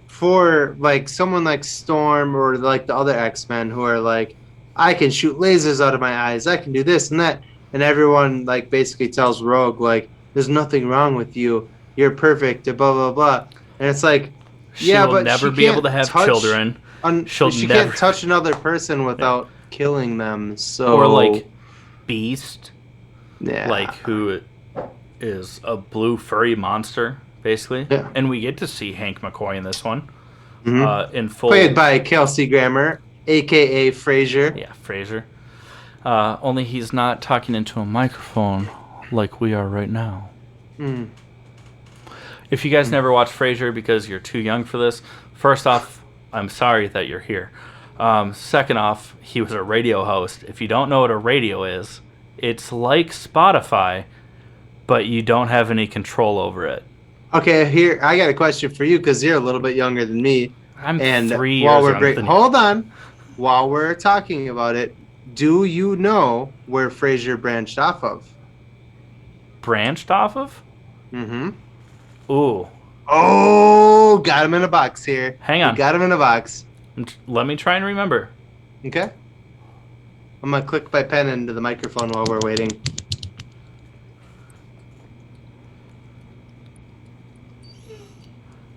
for like someone like Storm or like the other X-Men who are like, I can shoot lasers out of my eyes, I can do this and that, and everyone like basically tells Rogue like, there's nothing wrong with you, you're perfect, blah blah blah, and it's like, yeah, but never be able to have children. She can't touch another person without killing them. So or like Beast. Yeah. Like, who is a blue furry monster, basically. Yeah. And we get to see Hank McCoy in this one. In full. Played by Kelsey Grammer, a.k.a. Frasier. Yeah, Frasier. Only he's not talking into a microphone like we are right now. If you guys never watched Frasier because you're too young for this, first off, I'm sorry that you're here. Second off, he was a radio host. If you don't know what a radio is, it's like Spotify, but you don't have any control over it. Okay, here I got a question for you because you're a little bit younger than me. I'm 3 years younger than you. Hold on. While we're talking about it, do you know where Frasier branched off of? Branched off of? Mm-hmm. Ooh. Oh, got him in a box here. Hang on. We got him in a box. Let me try and remember. Okay. I'm going to click my pen into the microphone while we're waiting.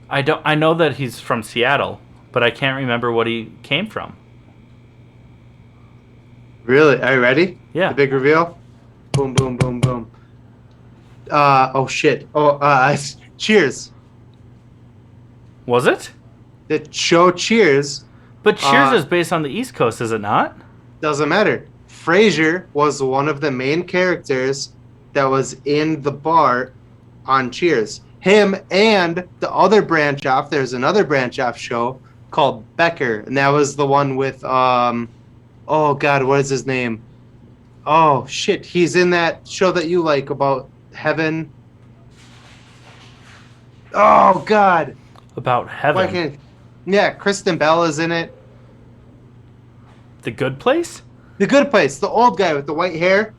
I know that he's from Seattle, but I can't remember what he came from. Really? Are you ready? Yeah. The big reveal? Boom, boom, boom, boom. Oh, shit. Cheers. Was it? The show Cheers. But Cheers is based on the East Coast, is it not? Doesn't matter. Frasier was one of the main characters that was in the bar on Cheers. Him and the other branch off, there's another branch off show called Becker, and that was the one with, oh God, what is his name? Oh, shit, he's in that show that you like about heaven. Oh, God. About heaven? Yeah, Kristen Bell is in it. The Good Place? The Good Place, the old guy with the white hair.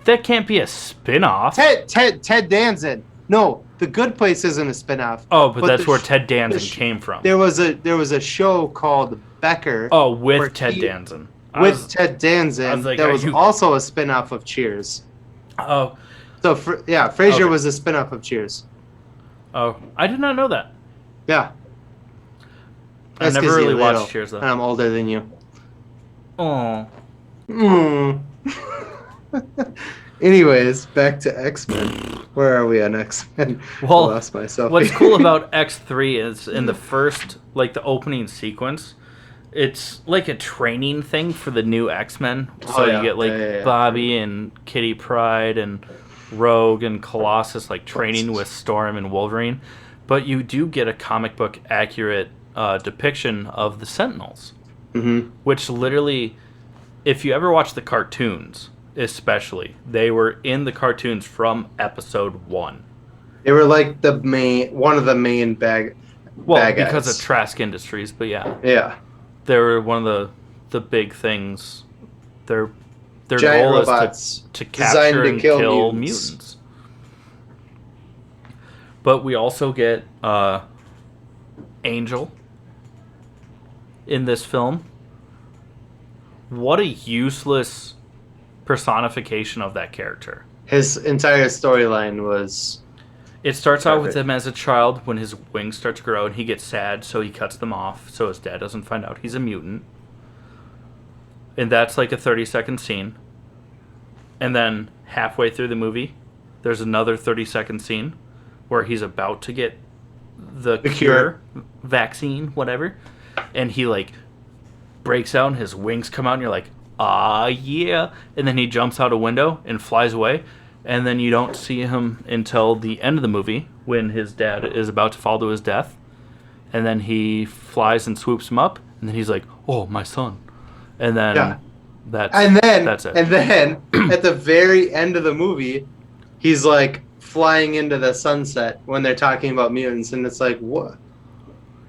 That can't be a spin-off. Ted Danson. No, The Good Place isn't a spin-off. Oh, but that's where Ted Danson came from. There was a show called Becker. Oh, with Ted Danson. Ted Danson. Like, that was also a spin-off of Cheers. Oh. So, Frasier was a spin-off of Cheers. Oh, I did not know that. Yeah. I never really watched Cheers, though. And I'm older than you. Oh. Anyways, back to X-Men. Where are we on X-Men? Well, I lost myself. What's cool about X3 is in the first, like the opening sequence, it's like a training thing for the new X-Men. So you get like Bobby and Kitty Pryde and Rogue and Colossus like training with Storm and Wolverine. But you do get a comic book accurate depiction of the Sentinels. Mm-hmm. Which literally, if you ever watch the cartoons, especially, they were in the cartoons from episode 1. They were like one of the main bad because guys. of Trask Industries, but yeah. Yeah. They were one of the big things. Their giant goal robots is to capture and kill mutants. But we also get Angel in this film. What a useless personification of that character. His entire storyline was... It starts out with him as a child when his wings start to grow and he gets sad, so he cuts them off so his dad doesn't find out he's a mutant. And that's like a 30-second scene. And then halfway through the movie, there's another 30-second scene where he's about to get the cure vaccine, whatever, and he like breaks out and his wings come out and you're like, ah, yeah, and then he jumps out a window and flies away, and then you don't see him until the end of the movie when his dad is about to fall to his death, and then he flies and swoops him up, and then he's like, oh, my son, and then that's it. And then at the very end of the movie, he's like flying into the sunset when they're talking about mutants, and it's like, what?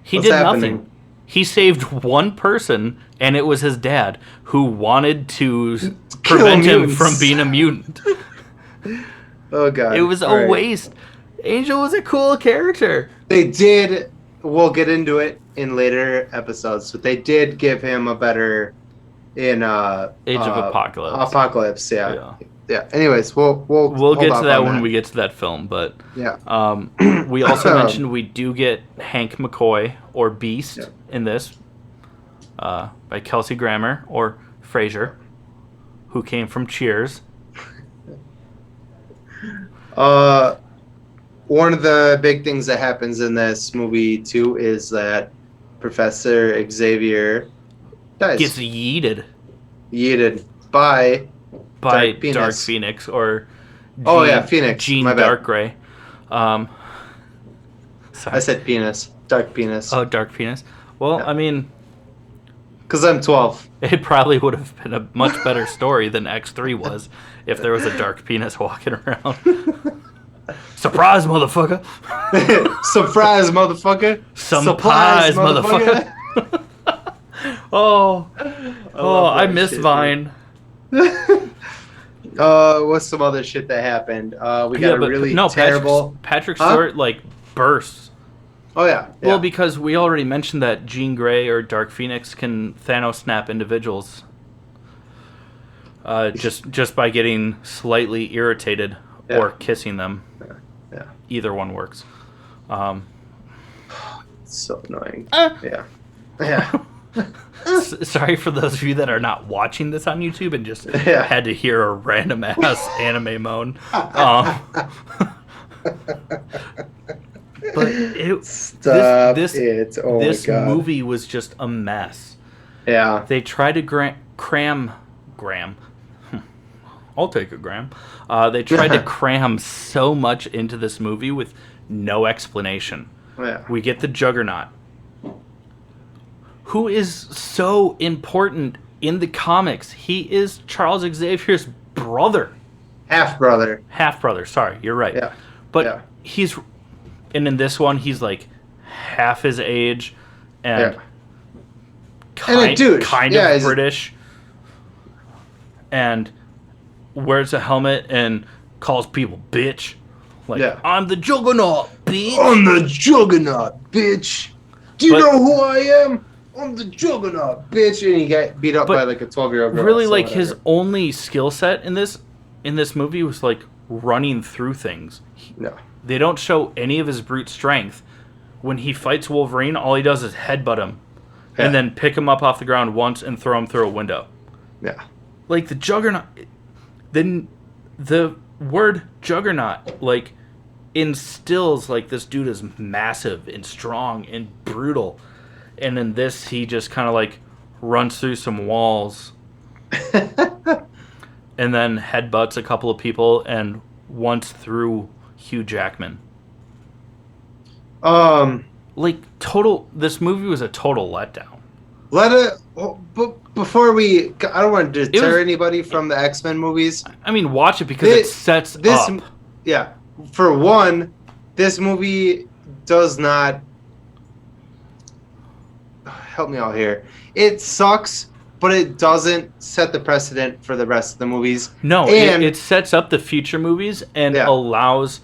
He did nothing. He saved one person, and it was his dad, who wanted to prevent him from being a mutant. Oh, God. It was a waste. Angel was a cool character. They did, we'll get into it in later episodes, but they did give him a better in Age of Apocalypse. Apocalypse, yeah. Anyways, we'll get to that when we get to that film, but we also mentioned we do get Hank McCoy or Beast in this by Kelsey Grammer or Frasier, who came from Cheers. One of the big things that happens in this movie too is that Professor Xavier dies. Gets yeeted by Dark Phoenix or Phoenix. Jean Darkgray. Sorry. I said penis. Dark penis. Oh, Dark Penis. Well, I mean, because I'm 12. It probably would have been a much better story than X3 was if there was a dark penis walking around. Surprise, motherfucker! Surprise, motherfucker! Surprise, motherfucker! I miss Vine. What's some other shit that happened? We got a really terrible... Patrick Stewart, bursts. Oh, yeah. Well, because we already mentioned that Jean Grey or Dark Phoenix can Thanos snap individuals just by getting slightly irritated or kissing them. Yeah. Either one works. It's so annoying. Yeah. Sorry for those of you that are not watching this on YouTube and just had to hear a random ass anime moan. But this movie was just a mess. Yeah. They tried to cram. I'll take a gram. They tried to cram so much into this movie with no explanation. Yeah. We get the Juggernaut, who is so important in the comics. He is Charles Xavier's brother. Half-brother. Sorry, you're right. Yeah. But he's... And in this one, he's like half his age and kind of British. And wears a helmet and calls people bitch. I'm the Juggernaut, bitch. I'm the Juggernaut, bitch. Do you know who I am? I'm the Juggernaut, bitch. And he got beat up by a 12-year-old girl. Really, his only skill set in this movie was running through things. No. They don't show any of his brute strength. When he fights Wolverine, all he does is headbutt him. And then pick him up off the ground once and throw him through a window. Yeah. The Juggernaut... Then the word Juggernaut, instills, this dude is massive and strong and brutal. And in this, he just kind of, runs through some walls. And then headbutts a couple of people and once through Hugh Jackman. This movie was a total letdown. Before I don't want to deter anybody from the X-Men movies. I mean, watch it because it sets up. Yeah. For one, this movie does not... Help me out here. It sucks, but it doesn't set the precedent for the rest of the movies. No, it sets up the future movies and allows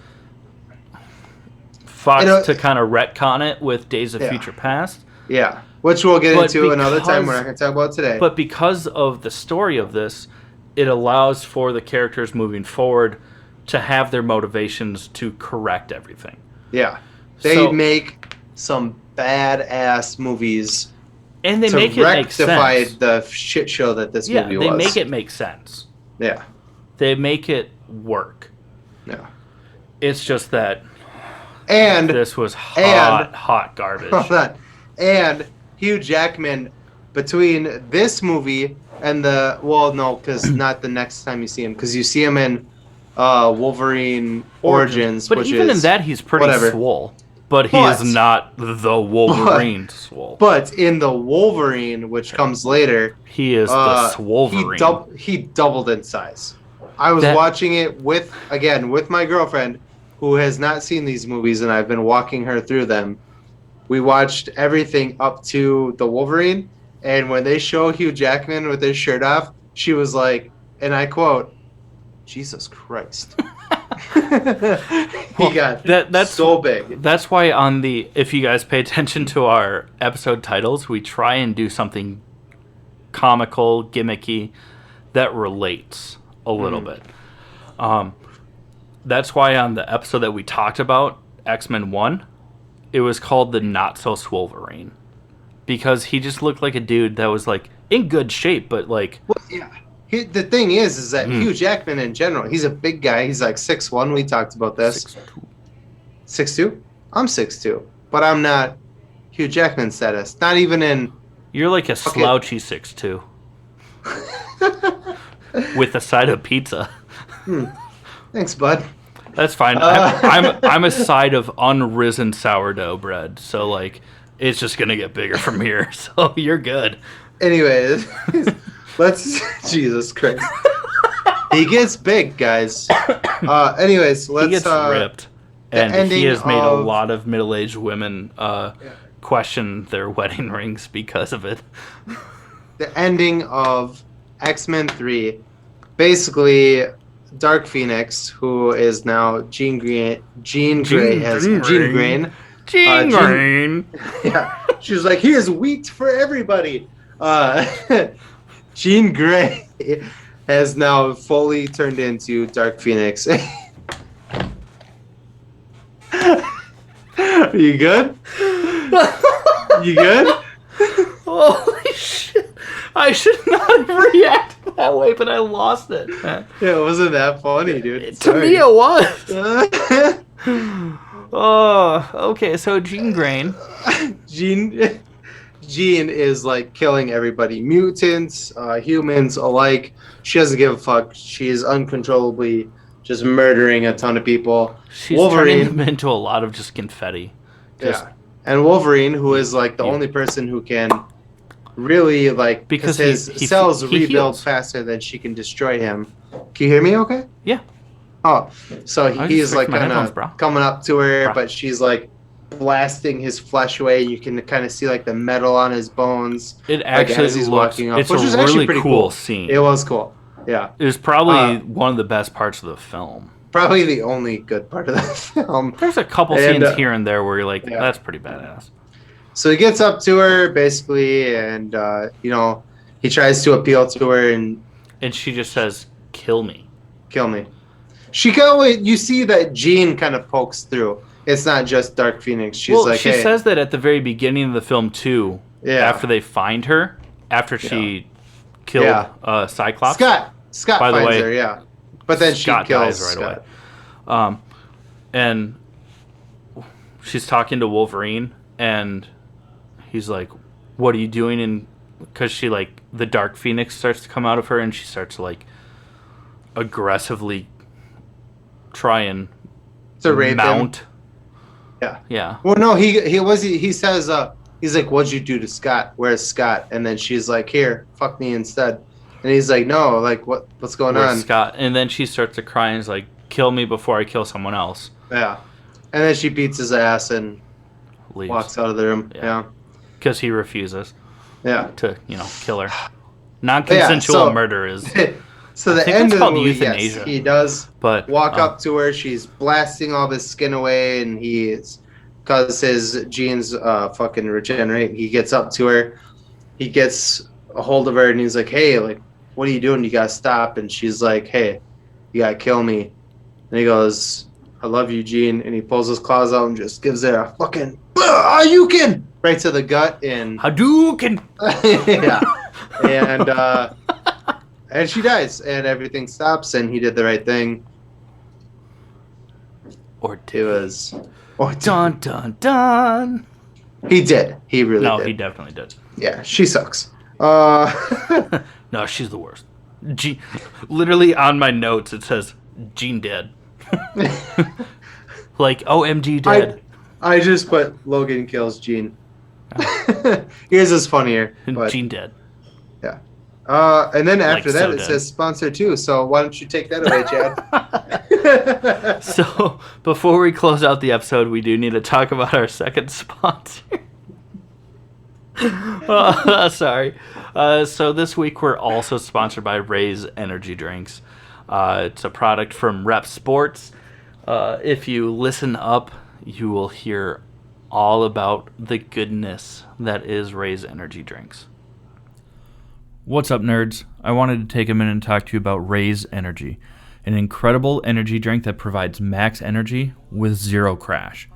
Fox to kind of retcon it with Days of Future Past. Yeah, which we'll get into another time. We're not going to talk about today. But because of the story of this, it allows for the characters moving forward to have their motivations to correct everything. Yeah. They make some badass movies and they make it make sense. Rectify the shit show that this movie was. Yeah, they make it make sense. Yeah. They make it work. Yeah. It's just that... And this was hot garbage. Hold on. And Hugh Jackman, between this movie and because not the next time you see him, because you see him in Wolverine Origins, but even in that he's pretty swole. But he is not the Wolverine swole. But in the Wolverine, which comes later, he is the Swolverine. He doubled in size. I was watching it with my girlfriend, who has not seen these movies, and I've been walking her through them. We watched everything up to the Wolverine, and when they show Hugh Jackman with his shirt off, she was like, and I quote, "Jesus Christ." He got that's so big. That's why if you guys pay attention to our episode titles, we try and do something comical, gimmicky, that relates a little bit. That's why on the episode that we talked about, X-Men 1, it was called the Not So Swolverine. Because he just looked like a dude that was like in good shape, but like... Well, yeah. The thing is that Hugh Jackman in general, he's a big guy. He's like 6'1". We talked about this. 6'2"? I'm 6'2". But I'm not Hugh Jackman status. Not even in... You're like a slouchy 6'2". With a side of pizza. Thanks, bud. That's fine. I'm a side of unrisen sourdough bread. So, like, it's just going to get bigger from here. So, you're good. Anyways... Jesus Christ. He gets big, guys. Anyways, let's... He gets ripped. And he has made a lot of middle-aged women question their wedding rings because of it. The ending of X-Men 3. Basically, Dark Phoenix, who is now Jean Grey. Jean Grey. Yeah. She was like, here's wheat for everybody. Jean Grey has now fully turned into Dark Phoenix. Are you good? You good? Holy shit. I should not have reacted that way, but I lost it. Yeah, it wasn't that funny, dude. To me, it was. Oh, okay, so Jean Grey. Jean is like killing everybody, mutants, humans alike. She doesn't give a fuck. She's uncontrollably just murdering a ton of people. She's turning them into a lot of just confetti. And Wolverine, who is like the only person who can really like because his cells rebuild faster than she can destroy him. Can you hear me? Okay. Yeah. Oh, so he's like kind of coming up to her, but she's like blasting his flesh away. You can kind of see like the metal on his bones. It actually as he's walking up, it's a really cool scene. It was cool. Yeah, it was probably one of the best parts of the film. Probably the only good part of the film. There's a couple scenes here and there where you're like, that's pretty badass. So he gets up to her basically, and he tries to appeal to her, and she just says, "Kill me, kill me." You see that Jean kind of pokes through. It's not just Dark Phoenix. She's like, she says that at the very beginning of the film too. Yeah. After they find her, after she killed Cyclops. Scott by the finds way, her, yeah. But then Scott she kills dies right Scott. away. And she's talking to Wolverine, and he's like, "What are you doing?" And because she the Dark Phoenix starts to come out of her, and she starts to aggressively try and to rape mount. Him. Yeah. Yeah. Well, no, he says, he's like, "What'd you do to Scott? Where's Scott?" And then she's like, "Here, fuck me instead." And he's like, "No, what's going on?" Scott? And then she starts to cry and is like, "Kill me before I kill someone else." Yeah. And then she beats his ass and walks out of the room. Yeah. Because he refuses. Yeah. To kill her. Non-consensual murder is. So the end of the movie, euthanasia. Yes, he does walk up to her. She's blasting all of his skin away, and because his genes fucking regenerate, he gets up to her. He gets a hold of her, and he's like, "Hey, what are you doing? You gotta stop." And she's like, "Hey, you gotta kill me." And he goes, "I love you, Jean." And he pulls his claws out and just gives her a fucking Hadouken right to the gut. And Hadouken. Yeah. And she dies, and everything stops, and he did the right thing. Or it was Oh, dun dun dun. He did. He really did. No, he definitely did. Yeah, she sucks. No, she's the worst. Literally on my notes it says Jean dead. Like OMG dead. I just put Logan kills Jean. Yours is funnier. But, Jean dead. Yeah. And then after Like that so it dead. says sponsor too. So why don't you take that away, Chad? So before we close out the episode, we do need to talk about our second sponsor. Sorry. So this week we're also sponsored by Raise Energy Drinks. It's a product from Rep Sports. If you listen up, you will hear all about the goodness that is Raise Energy Drinks. What's up, nerds? I wanted to take a minute and talk to you about Raise Energy, an incredible energy drink that provides max energy with zero crash.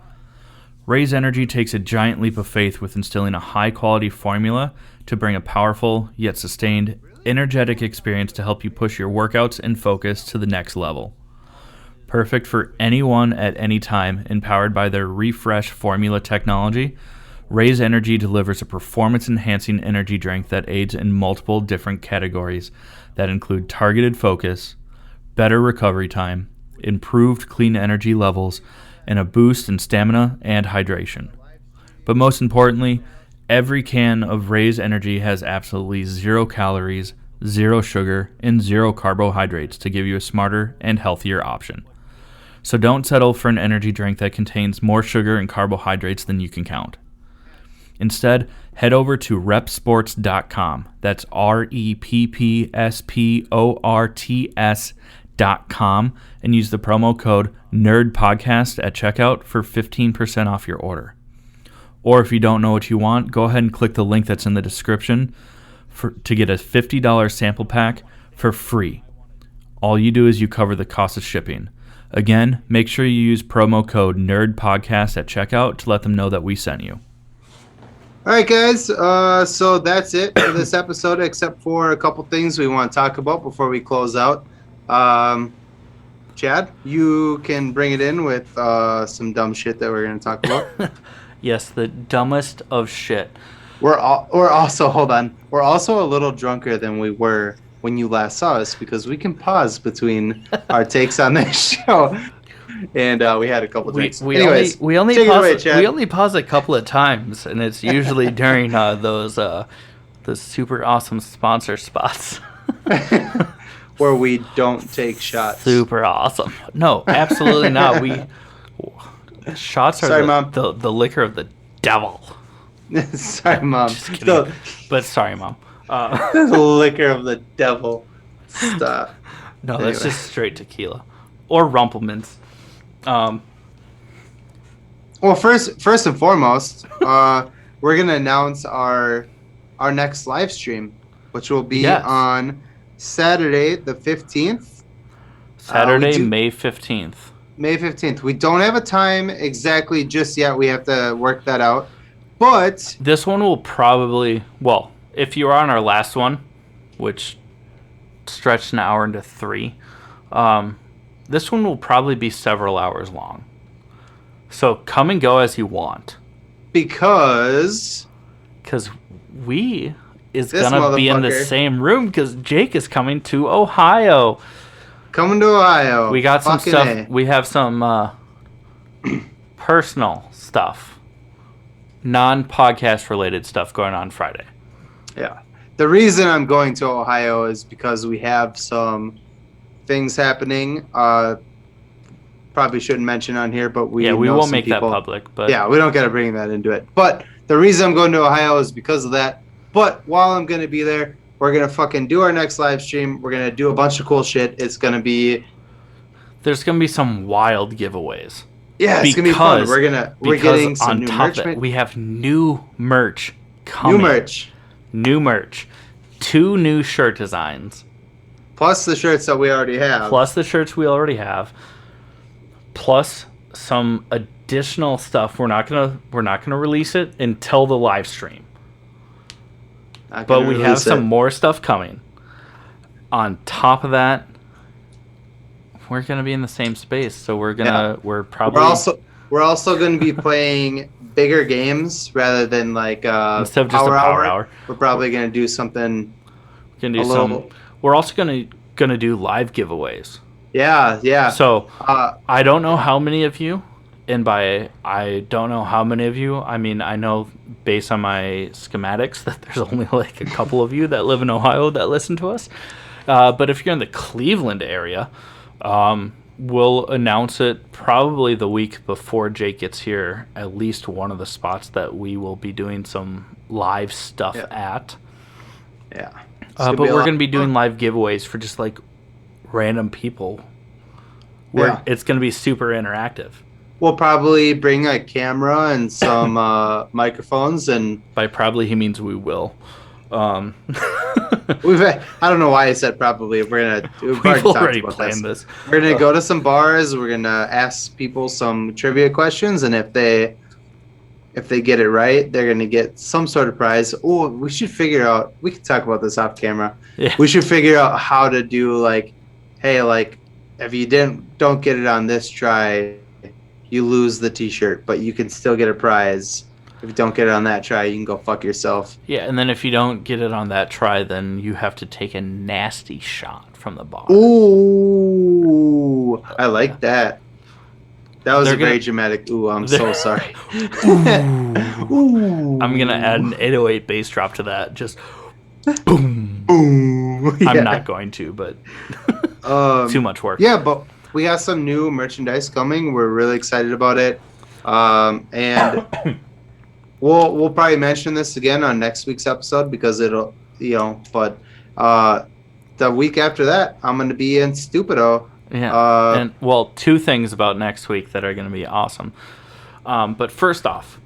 Raise Energy takes a giant leap of faith with instilling a high-quality formula to bring a powerful, yet sustained, energetic experience to help you push your workouts and focus to the next level. Perfect for anyone at any time, empowered by their refresh formula technology, Raise Energy delivers a performance-enhancing energy drink that aids in multiple different categories that include targeted focus, better recovery time, improved clean energy levels, and a boost in stamina and hydration. But most importantly, every can of Raise Energy has absolutely 0 calories, 0 sugar, and 0 carbohydrates to give you a smarter and healthier option. So don't settle for an energy drink that contains more sugar and carbohydrates than you can count. Instead, head over to repsports.com. That's REPPSPORTS.com and use the promo code NERDPODCAST at checkout for 15% off your order. Or if you don't know what you want, go ahead and click the link that's in the description to get a $50 sample pack for free. All you do is you cover the cost of shipping. Again, make sure you use promo code NERDPODCAST at checkout to let them know that we sent you. All right, guys. So that's it for this episode, except for a couple things we want to talk about before we close out. Chad, you can bring it in with some dumb shit that we're going to talk about. Yes, the dumbest of shit. We're also a little drunker than we were when you last saw us because we can pause between our takes on this show. And we had a couple drinks. We Anyways, only pause a couple of times, and it's usually during those super awesome sponsor spots. Where we don't take shots. Super awesome. No, absolutely not. Shots are the liquor of the devil. Sorry, Mom. Just kidding. But sorry, Mom. The liquor of the devil. Stop. No, that's just straight tequila. Or Rumpelmans. Well, first and foremost, we're gonna announce our next live stream, which will be on Saturday the 15th. May 15th. May 15th. We don't have a time exactly just yet. We have to work that out. But this one will probably, well, if you were on our last one, which stretched an hour into 3, this one will probably be several hours long. So come and go as you want. Because we is going to be in the same room because Jake is coming to Ohio. Coming to Ohio. We got some stuff. We have some personal stuff. Non-podcast related stuff going on Friday. Yeah. The reason I'm going to Ohio is because we have some things happening. Probably shouldn't mention on here, but we won't make that public. But yeah, we don't got to bring that into it. But the reason I'm going to Ohio is because of that. But while I'm going to be there, we're going to fucking do our next live stream. We're going to do a bunch of cool shit. It's going to be... There's going to be some wild giveaways. Yeah, it's going to be fun. We're getting some new merch. We have new merch coming. New merch. 2 new shirt designs. Plus the shirts that we already have. Plus some additional stuff. We're not gonna release it until the live stream. But we have some more stuff coming. On top of that, we're gonna be in the same space, so we're probably We're also going to be playing bigger games rather than like instead of just a power hour. We're probably going to do something. We're also going to do live giveaways. Yeah. So I don't know how many of you, and by I don't know how many of you, I mean I know based on my schematics that there's only like a couple of you that live in Ohio that listen to us. But if you're in the Cleveland area, we'll announce it probably the week before Jake gets here. At least one of the spots that we will be doing some live stuff at. Yeah. But we're going to be doing live giveaways for just like random people. It's going to be super interactive. We'll probably bring a camera and some microphones, and by probably he means we will. I don't know why I said probably. We've already planned this. We're gonna go to some bars. We're gonna ask people some trivia questions, and if they get it right, they're gonna get some sort of prize. Oh, we should figure out. We can talk about this off camera. Yeah. We should figure out how to do like, hey, like if you don't get it on this try, you lose the T-shirt, but you can still get a prize. If you don't get it on that try, you can go fuck yourself. Yeah, and then if you don't get it on that try, then you have to take a nasty shot from the bar. Ooh, I like that. That was very dramatic. Ooh, I'm so sorry. Ooh. I'm going to add an 808 bass drop to that. Just boom. Boom. Yeah. I'm not going to, but too much work. Yeah, but we got some new merchandise coming. We're really excited about it. And we'll probably mention this again on next week's episode because it'll, but the week after that, I'm going to be in Stupido. Yeah. And two things about next week that are going to be awesome. But first off,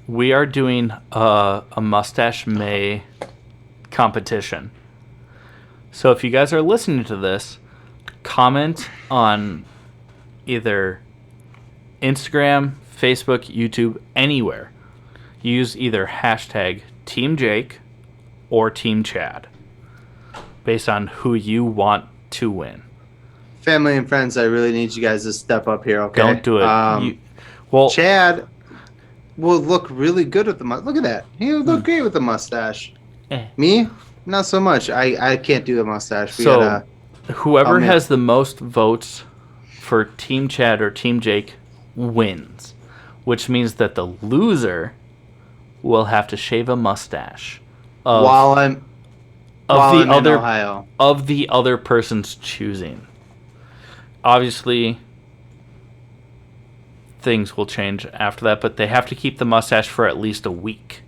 we are doing a Mustache May competition. So if you guys are listening to this, comment on either Instagram, Facebook, YouTube, anywhere. Use either hashtag Team Jake or Team Chad based on who you want to win. Family and friends, I really need you guys to step up here, okay? Don't do it. Chad will look really good with the mustache. Look at that. He'll look great with the mustache. Me? Not so much. I can't do the mustache. Whoever has the most votes for Team Chad or Team Jake wins, which means that the loser will have to shave a mustache while I'm in Ohio. Of the other person's choosing. Obviously, things will change after that, but they have to keep the mustache for at least a week.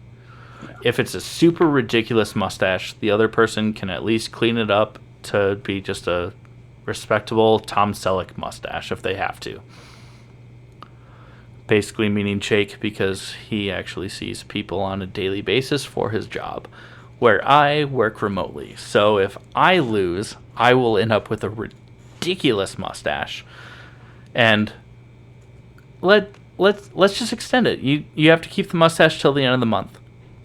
Yeah. If it's a super ridiculous mustache, the other person can at least clean it up to be just a respectable Tom Selleck mustache if they have to. Basically meaning Jake because he actually sees people on a daily basis for his job, where I work remotely. So if I lose, I will end up with a ridiculous mustache, and let's just extend it. You have to keep the mustache till the end of the month.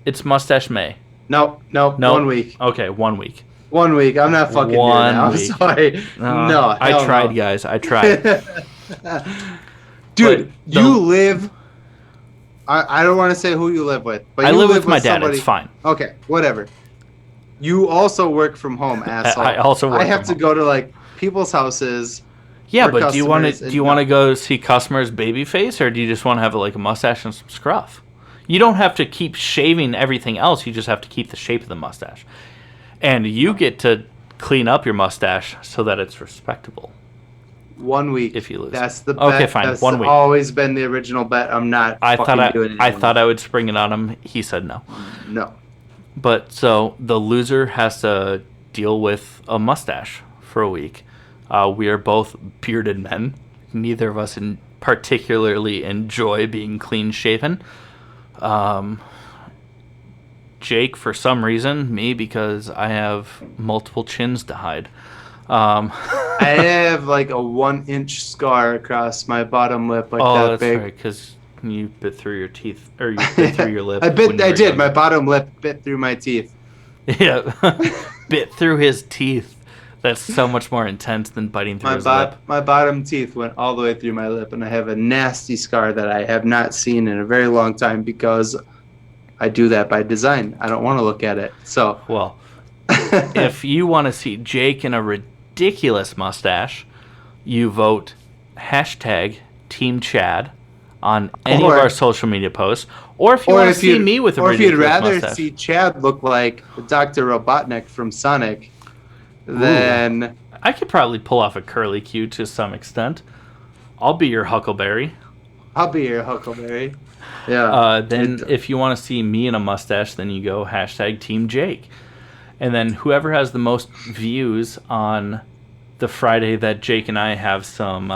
It's Mustache May. No, 1 week. Okay, 1 week. 1 week. I'm not fucking doing that. I'm sorry. No, I tried, guys. I tried. Dude, you live. I don't want to say who you live with, but I live with my dad. Somebody. It's fine. Okay, whatever. You also work from home, asshole. I also work. I have to go to like people's houses. Yeah, but do you want to go see customers' baby face, or do you just want to have like a mustache and some scruff? You don't have to keep shaving everything else. You just have to keep the shape of the mustache, and you get to clean up your mustache so that it's respectable. 1 week. If you lose, that's the bet. Okay, fine. That's 1 week. Always been the original bet. I'm not. I thought I would spring it on him. He said no. No. But so the loser has to deal with a mustache for a week. We are both bearded men. Neither of us particularly enjoy being clean shaven. Jake, for some reason, me because I have multiple chins to hide. I have like a 1-inch scar across my bottom lip, like that big. Oh, that's right, because you bit through your teeth, or you bit through your lip. I did. My bottom lip bit through my teeth. Yeah, bit through his teeth. That's so much more intense than biting through his lip. My bottom teeth went all the way through my lip, and I have a nasty scar that I have not seen in a very long time because I do that by design. I don't want to look at it. So, well, if you want to see Jake in a ridiculous mustache, you vote hashtag Team Chad on any of our social media posts. Or if you want to see me with a ridiculous mustache. Or if you'd rather see Chad look like Dr. Robotnik from Sonic, then... I could probably pull off a curly Q to some extent. I'll be your Huckleberry. Yeah. Then if you want to see me in a mustache, then you go hashtag Team Jake. And then whoever has the most views on the Friday that Jake and I have some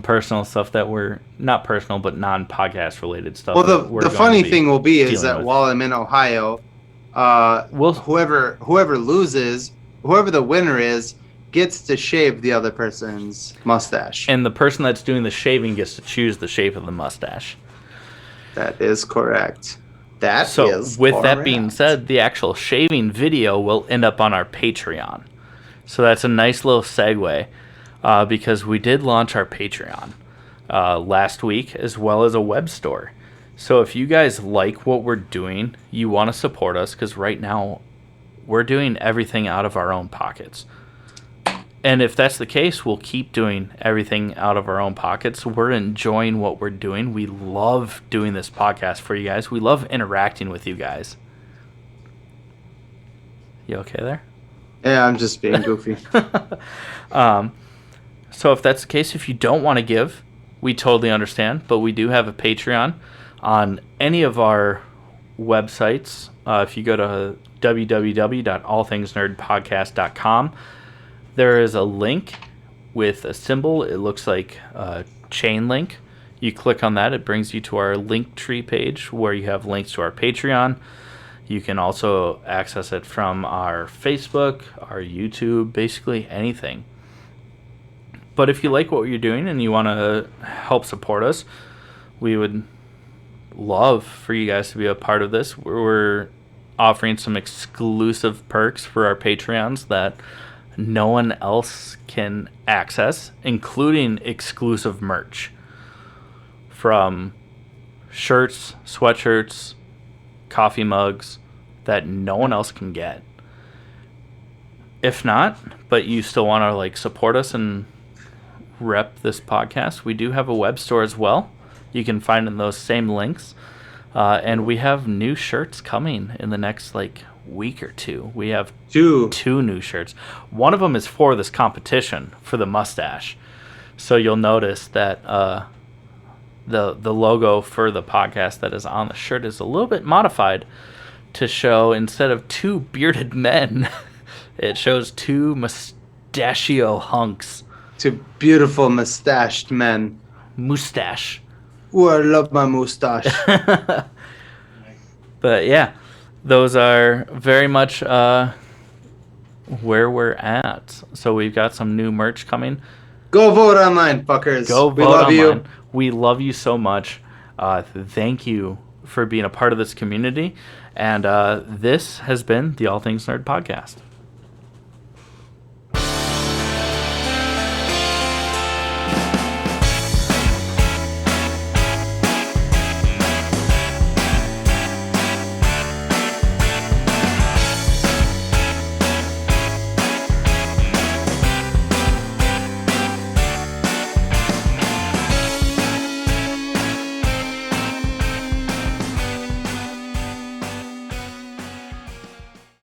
personal stuff that we're not personal but non-podcast related stuff. Well, the funny thing will be is that while I'm in Ohio, whoever loses, whoever the winner is, gets to shave the other person's mustache. And the person that's doing the shaving gets to choose the shape of the mustache. That is correct. That being said, the actual shaving video will end up on our Patreon. So that's a nice little segue because we did launch our Patreon last week as well as a web store. So if you guys like what we're doing, you want to support us because right now we're doing everything out of our own pockets. And if that's the case, we'll keep doing everything out of our own pockets. We're enjoying what we're doing. We love doing this podcast for you guys. We love interacting with you guys. You okay there? Yeah, I'm just being goofy. So if that's the case, if you don't want to give, we totally understand. But we do have a Patreon on any of our websites. If you go to www.allthingsnerdpodcast.com, there is a link with a symbol. It looks like a chain link. You click on that. It brings you to our Linktree page where you have links to our Patreon. You can also access it from our Facebook, our YouTube, basically anything. But if you like what you're doing and you want to help support us, we would love for you guys to be a part of this. We're offering some exclusive perks for our Patreons that no one else can access, including exclusive merch from shirts, sweatshirts, coffee mugs that no one else can get. If not, but you still want to support us and rep this podcast, we do have a web store as well. You can find in those same links. And we have new shirts coming in the next week or two. We have two new shirts. One of them is for this competition for the mustache. So you'll notice that the logo for the podcast that is on the shirt is a little bit modified to show, instead of two bearded men, it shows two mustachio hunks. Two beautiful mustached men. Mustache. Ooh, I love my mustache. But yeah, those are very much where we're at. So we've got some new merch coming. Go vote online, fuckers. Go vote online. You. We love you so much. Thank you for being a part of this community. And this has been the All Things Nerd Podcast.